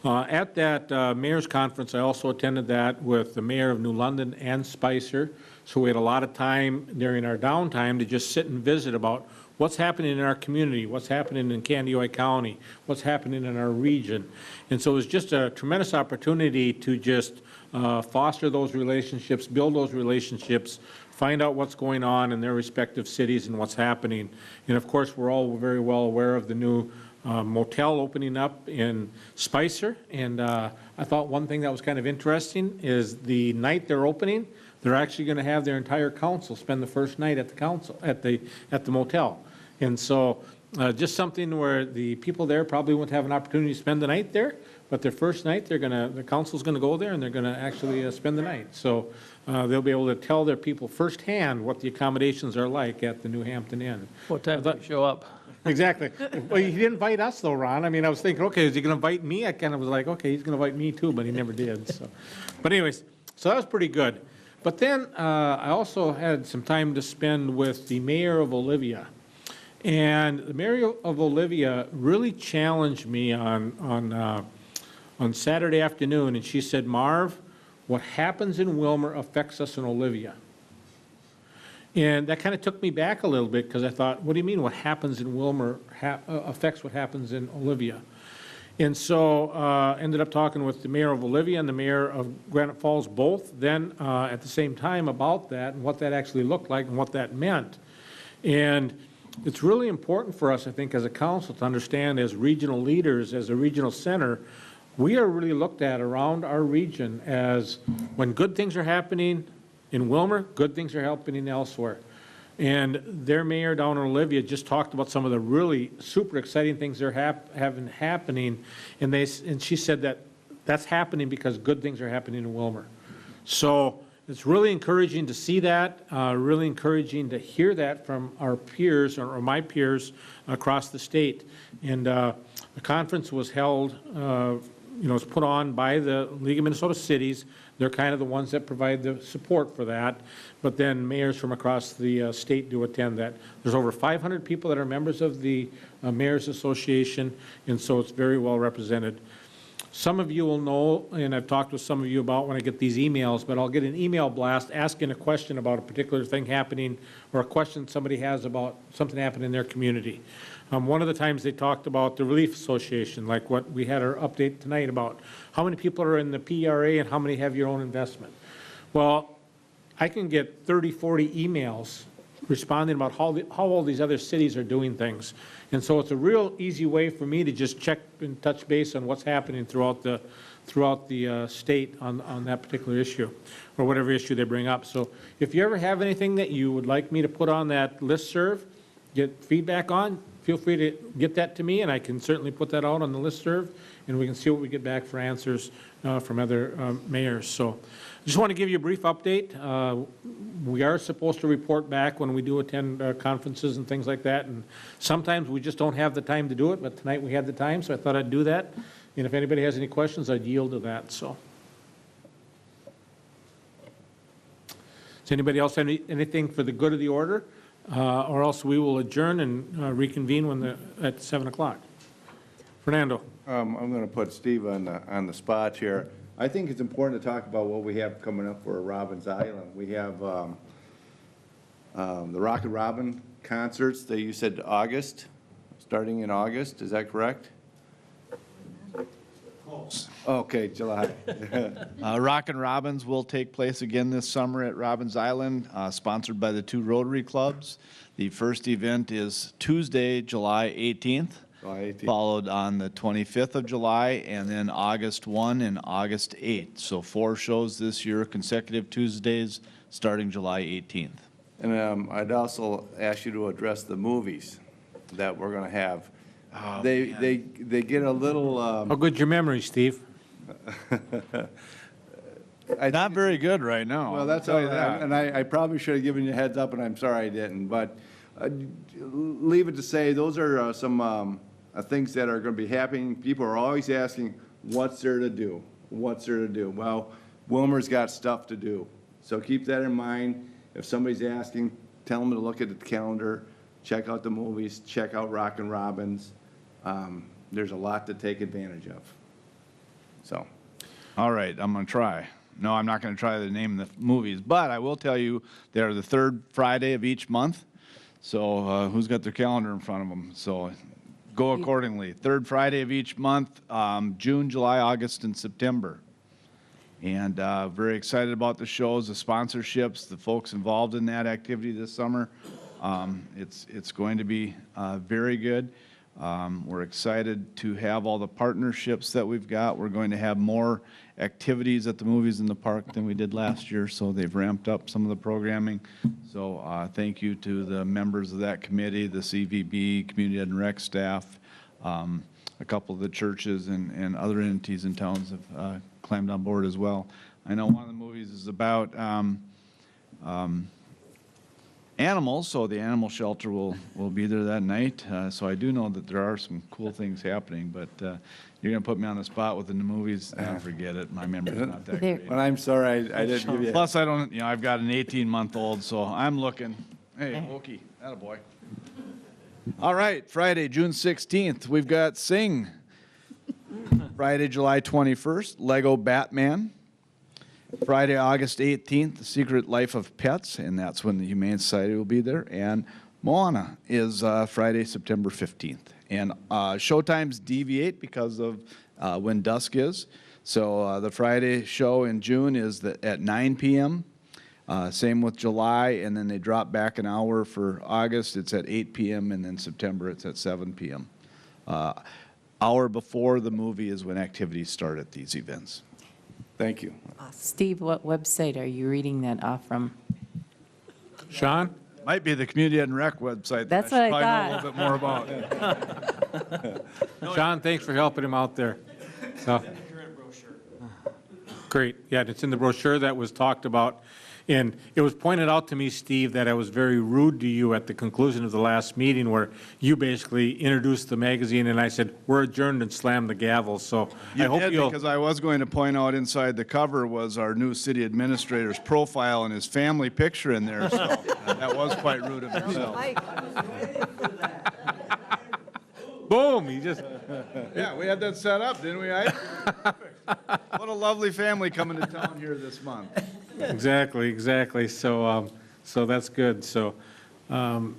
[SPEAKER 1] At that mayor's conference, I also attended that with the mayor of New London and Spicer. So we had a lot of time during our downtime to just sit and visit about what's happening in our community, what's happening in Candioi County, what's happening in our region. And so it was just a tremendous opportunity to just foster those relationships, build those relationships, find out what's going on in their respective cities and what's happening. And of course, we're all very well aware of the new motel opening up in Spicer. And I thought one thing that was kind of interesting is the night they're opening, they're actually going to have their entire council spend the first night at the council, at the motel. And so just something where the people there probably won't have an opportunity to spend the night there, but their first night, the council's going to go there and they're going to actually spend the night. So they'll be able to tell their people firsthand what the accommodations are like at the New Hampton Inn.
[SPEAKER 6] What time do you show up?
[SPEAKER 1] Exactly. Well, he didn't invite us though, Ron. I mean, I was thinking, okay, is he going to invite me? I kind of was like, okay, he's going to invite me too, but he never did. So, but anyways, so that was pretty good. But then I also had some time to spend with the mayor of Olivia. And the mayor of Olivia really challenged me on Saturday afternoon, and she said, Marv, what happens in Willmar affects us in Olivia. And that kind of took me back a little bit, because I thought, what do you mean what happens in Willmar affects what happens in Olivia? And so ended up talking with the mayor of Olivia and the mayor of Granite Falls both then at the same time about that and what that actually looked like and what that meant. And it's really important for us, I think, as a council to understand, as regional leaders, as a regional center, we are really looked at around our region as when good things are happening in Willmar, good things are happening elsewhere. And their mayor down in Olivia just talked about some of the really super exciting things they're having happening. And she said that that's happening because good things are happening in Willmar. So it's really encouraging to see that, really encouraging to hear that from our peers or my peers across the state. And the conference was held, was put on by the League of Minnesota Cities. They're kind of the ones that provide the support for that. But then mayors from across the state do attend that. There's over 500 people that are members of the Mayors Association, and so it's very well represented. Some of you will know, and I've talked with some of you about when I get these emails, but I'll get an email blast asking a question about a particular thing happening or a question somebody has about something happening in their community. One of the times they talked about the Relief Association, like what we had our update tonight about how many people are in the PRA and how many have your own investment. Well, I can get 30, 40 emails responding about how all these other cities are doing things. And so it's a real easy way for me to just check and touch base on what's happening throughout the state on that particular issue or whatever issue they bring up. So if you ever have anything that you would like me to put on that listserv, get feedback on, feel free to get that to me, and I can certainly put that out on the listserv, and we can see what we get back for answers from other mayors. So I just want to give you a brief update. We are supposed to report back when we do attend conferences and things like that, and sometimes we just don't have the time to do it, but tonight we had the time, so I thought I'd do that. And if anybody has any questions, I'd yield to that. So Does anybody else have anything for the good of the order? Or else we will adjourn and reconvene at 7 o'clock. Fernando.
[SPEAKER 7] I'm going to put Steve on the spot here. I think it's important to talk about what we have coming up for Robbins Island. We have the Rocket Robin concerts that you said August, starting in August. Is that correct?
[SPEAKER 18] Close.
[SPEAKER 7] Okay, July.
[SPEAKER 18] Rockin' Robins will take place again this summer at Robbins Island, sponsored by the 2 Rotary Clubs. The first event is Tuesday, July 18th. Followed on the 25th of July, and then August 1 and August 8th. So 4 shows this year, consecutive Tuesdays, starting July 18th.
[SPEAKER 7] And I'd also ask you to address the movies that we're going to have.
[SPEAKER 18] Oh,
[SPEAKER 7] They get a little...
[SPEAKER 1] How good's your memory, Steve?
[SPEAKER 18] Not very good right now.
[SPEAKER 7] Well, that's all right. And I probably should have given you a heads up, and I'm sorry I didn't. But leave it to say, those are some things that are going to be happening. People are always asking, what's there to do? What's there to do? Well, Willmar's got stuff to do. So keep that in mind. If somebody's asking, tell them to look at the calendar, check out the movies, check out Rockin' Robins. There's a lot to take advantage of. So.
[SPEAKER 18] All right, I'm going to try. No, I'm not going to try to name the movies, but I will tell you they're the 3rd Friday of each month. So who's got their calendar in front of them? So go accordingly. 3rd Friday of each month, June, July, August, and September. And very excited about the shows, the sponsorships, the folks involved in that activity this summer. It's going to be very good. We're excited to have all the partnerships that we've got. We're going to have more activities at the movies in the park than we did last year, so they've ramped up some of the programming. So thank you to the members of that committee, the CVB, Community Ed and Rec staff, a couple of the churches and other entities and towns have climbed on board as well. I know one of the movies is about animals, so the animal shelter will be there that night. So I do know that there are some cool things happening, but you're going to put me on the spot with the movies, forget it. My memory's not that great.
[SPEAKER 7] Well, I'm sorry, I didn't give you...
[SPEAKER 18] Plus, I don't, I've got an 18-month-old, so I'm looking. Hey, Okie, attaboy. All right, Friday, June 16th, we've got Sing. Friday, July 21st, Lego Batman. Friday, August 18th, The Secret Life of Pets, and that's when the Humane Society will be there. And Moana is Friday, September 15th. And showtimes deviate because of when dusk is. So the Friday show in June is at 9 p.m. Same with July, and then they drop back an hour for August. It's at 8 p.m., and then September it's at 7 p.m. Hour before the movie is when activities start at these events.
[SPEAKER 7] Thank you.
[SPEAKER 13] Steve, what website are you reading that off from?
[SPEAKER 1] Sean?
[SPEAKER 18] Might be the Community Ed and Rec website.
[SPEAKER 13] That's
[SPEAKER 18] that
[SPEAKER 13] what I
[SPEAKER 18] should probably know a little bit more about.
[SPEAKER 1] Sean, thanks for helping him out there. So, great. Yeah, it's in the brochure that was talked about. And it was pointed out to me, Steve, that I was very rude to you at the conclusion of the last meeting where you basically introduced the magazine and I said, we're adjourned, and slammed the gavel. So I hope you'll...
[SPEAKER 18] Because I was going to point out inside the cover was our new city administrator's profile and his family picture in there. So that was quite rude of yourself.
[SPEAKER 1] Boom, he just...
[SPEAKER 18] Yeah, we had that set up, didn't we, Ike? What a lovely family coming to town here this month.
[SPEAKER 1] Exactly. So, so that's good. So, so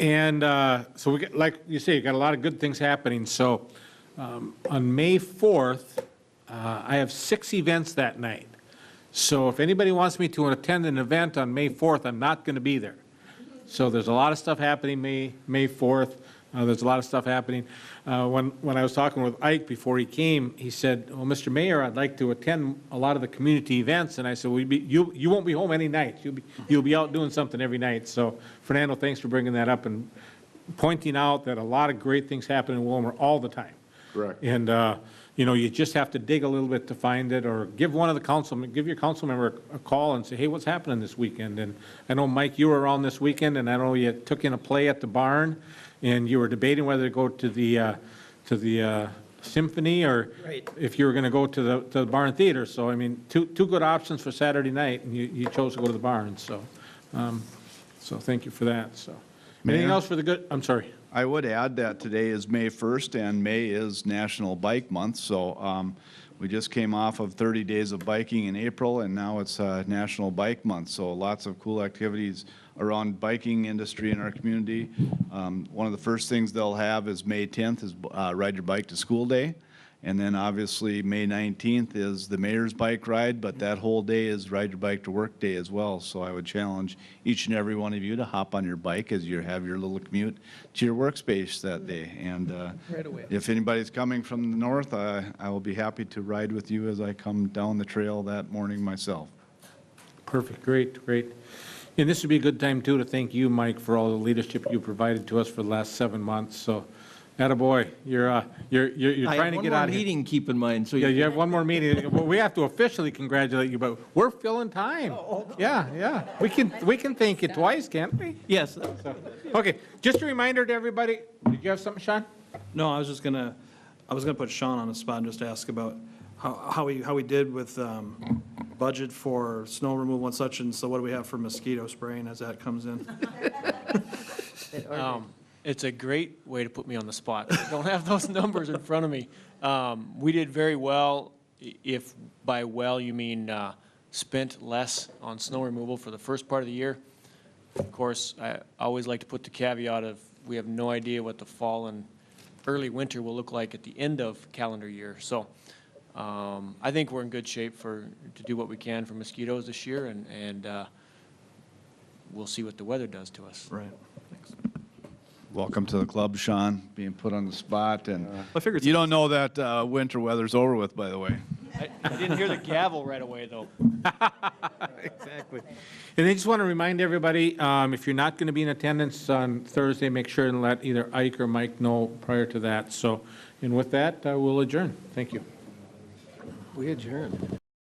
[SPEAKER 1] we get, like you say, you got a lot of good things happening. So, on May 4th, I have 6 events that night. So if anybody wants me to attend an event on May 4th, I'm not going to be there. So there's a lot of stuff happening May 4th. There's a lot of stuff happening. When I was talking with Ike before he came, he said, well, Mr. Mayor, I'd like to attend a lot of the community events. And I said, well, you won't be home any night. You'll be out doing something every night. So, Fernando, thanks for bringing that up and pointing out that a lot of great things happen in Willmar all the time.
[SPEAKER 7] Correct.
[SPEAKER 1] And, you just have to dig a little bit to find it, or give your council member a call and say, hey, what's happening this weekend? And I know, Mike, you were around this weekend, and I know you took in a play at the barn, and you were debating whether to go to the symphony, or
[SPEAKER 4] Right.
[SPEAKER 1] if you were going to go to the barn theater. So, I mean, two good options for Saturday night, and you chose to go to the barn, so, so thank you for that, so. Anything
[SPEAKER 18] Mayor?
[SPEAKER 1] else for the good, I'm sorry.
[SPEAKER 18] I would add that today is May 1st, and May is National Bike Month, so we just came off of 30 days of biking in April, and now it's National Bike Month, so lots of cool activities around biking industry in our community. One of the first things they'll have is May 10th is Ride Your Bike to School Day, and then obviously May 19th is the mayor's bike ride, but that whole day is Ride Your Bike to Work Day as well. So I would challenge each and every one of you to hop on your bike as you have your little commute to your workspace that day. And
[SPEAKER 4] Right away.
[SPEAKER 18] if anybody's coming from the north, I will be happy to ride with you as I come down the trail that morning myself.
[SPEAKER 1] Perfect, great, great. And this would be a good time, too, to thank you, Mike, for all the leadership you provided to us for the last 7 months, so, attaboy, you're
[SPEAKER 4] I
[SPEAKER 1] trying to
[SPEAKER 4] have
[SPEAKER 1] get
[SPEAKER 4] one
[SPEAKER 1] out
[SPEAKER 4] more
[SPEAKER 1] of here.
[SPEAKER 4] meeting, keep in mind, so
[SPEAKER 1] Yeah,
[SPEAKER 4] you
[SPEAKER 1] you have one more meeting. Well, we have to officially congratulate you, but we're filling time. Yeah, yeah. We can thank you twice, can't we?
[SPEAKER 4] yes.
[SPEAKER 1] Okay, just a reminder to everybody, did you have something, Sean?
[SPEAKER 9] No, I was gonna put Sean on the spot and just ask about how we did with budget for snow removal and such, and so what do we have for mosquito spraying as that comes in?
[SPEAKER 3] It's a great way to put me on the spot. I don't have those numbers in front of me. We did very well, if by well you mean spent less on snow removal for the first part of the year. Of course, I always like to put the caveat of we have no idea what the fall and early winter will look like at the end of calendar year. So I think we're in good shape to do what we can for mosquitoes this year, and we'll see what the weather does to us.
[SPEAKER 9] Right, thanks.
[SPEAKER 18] Welcome to the club, Sean, being put on the spot, and
[SPEAKER 9] I figured
[SPEAKER 18] you don't know that winter weather's over with, by the way.
[SPEAKER 3] I didn't hear the gavel right away, though.
[SPEAKER 1] Exactly. And I just want to remind everybody, if you're not going to be in attendance on Thursday, make sure and let either Ike or Mike know prior to that. So, and with that, we'll adjourn. Thank you.
[SPEAKER 6] We adjourned.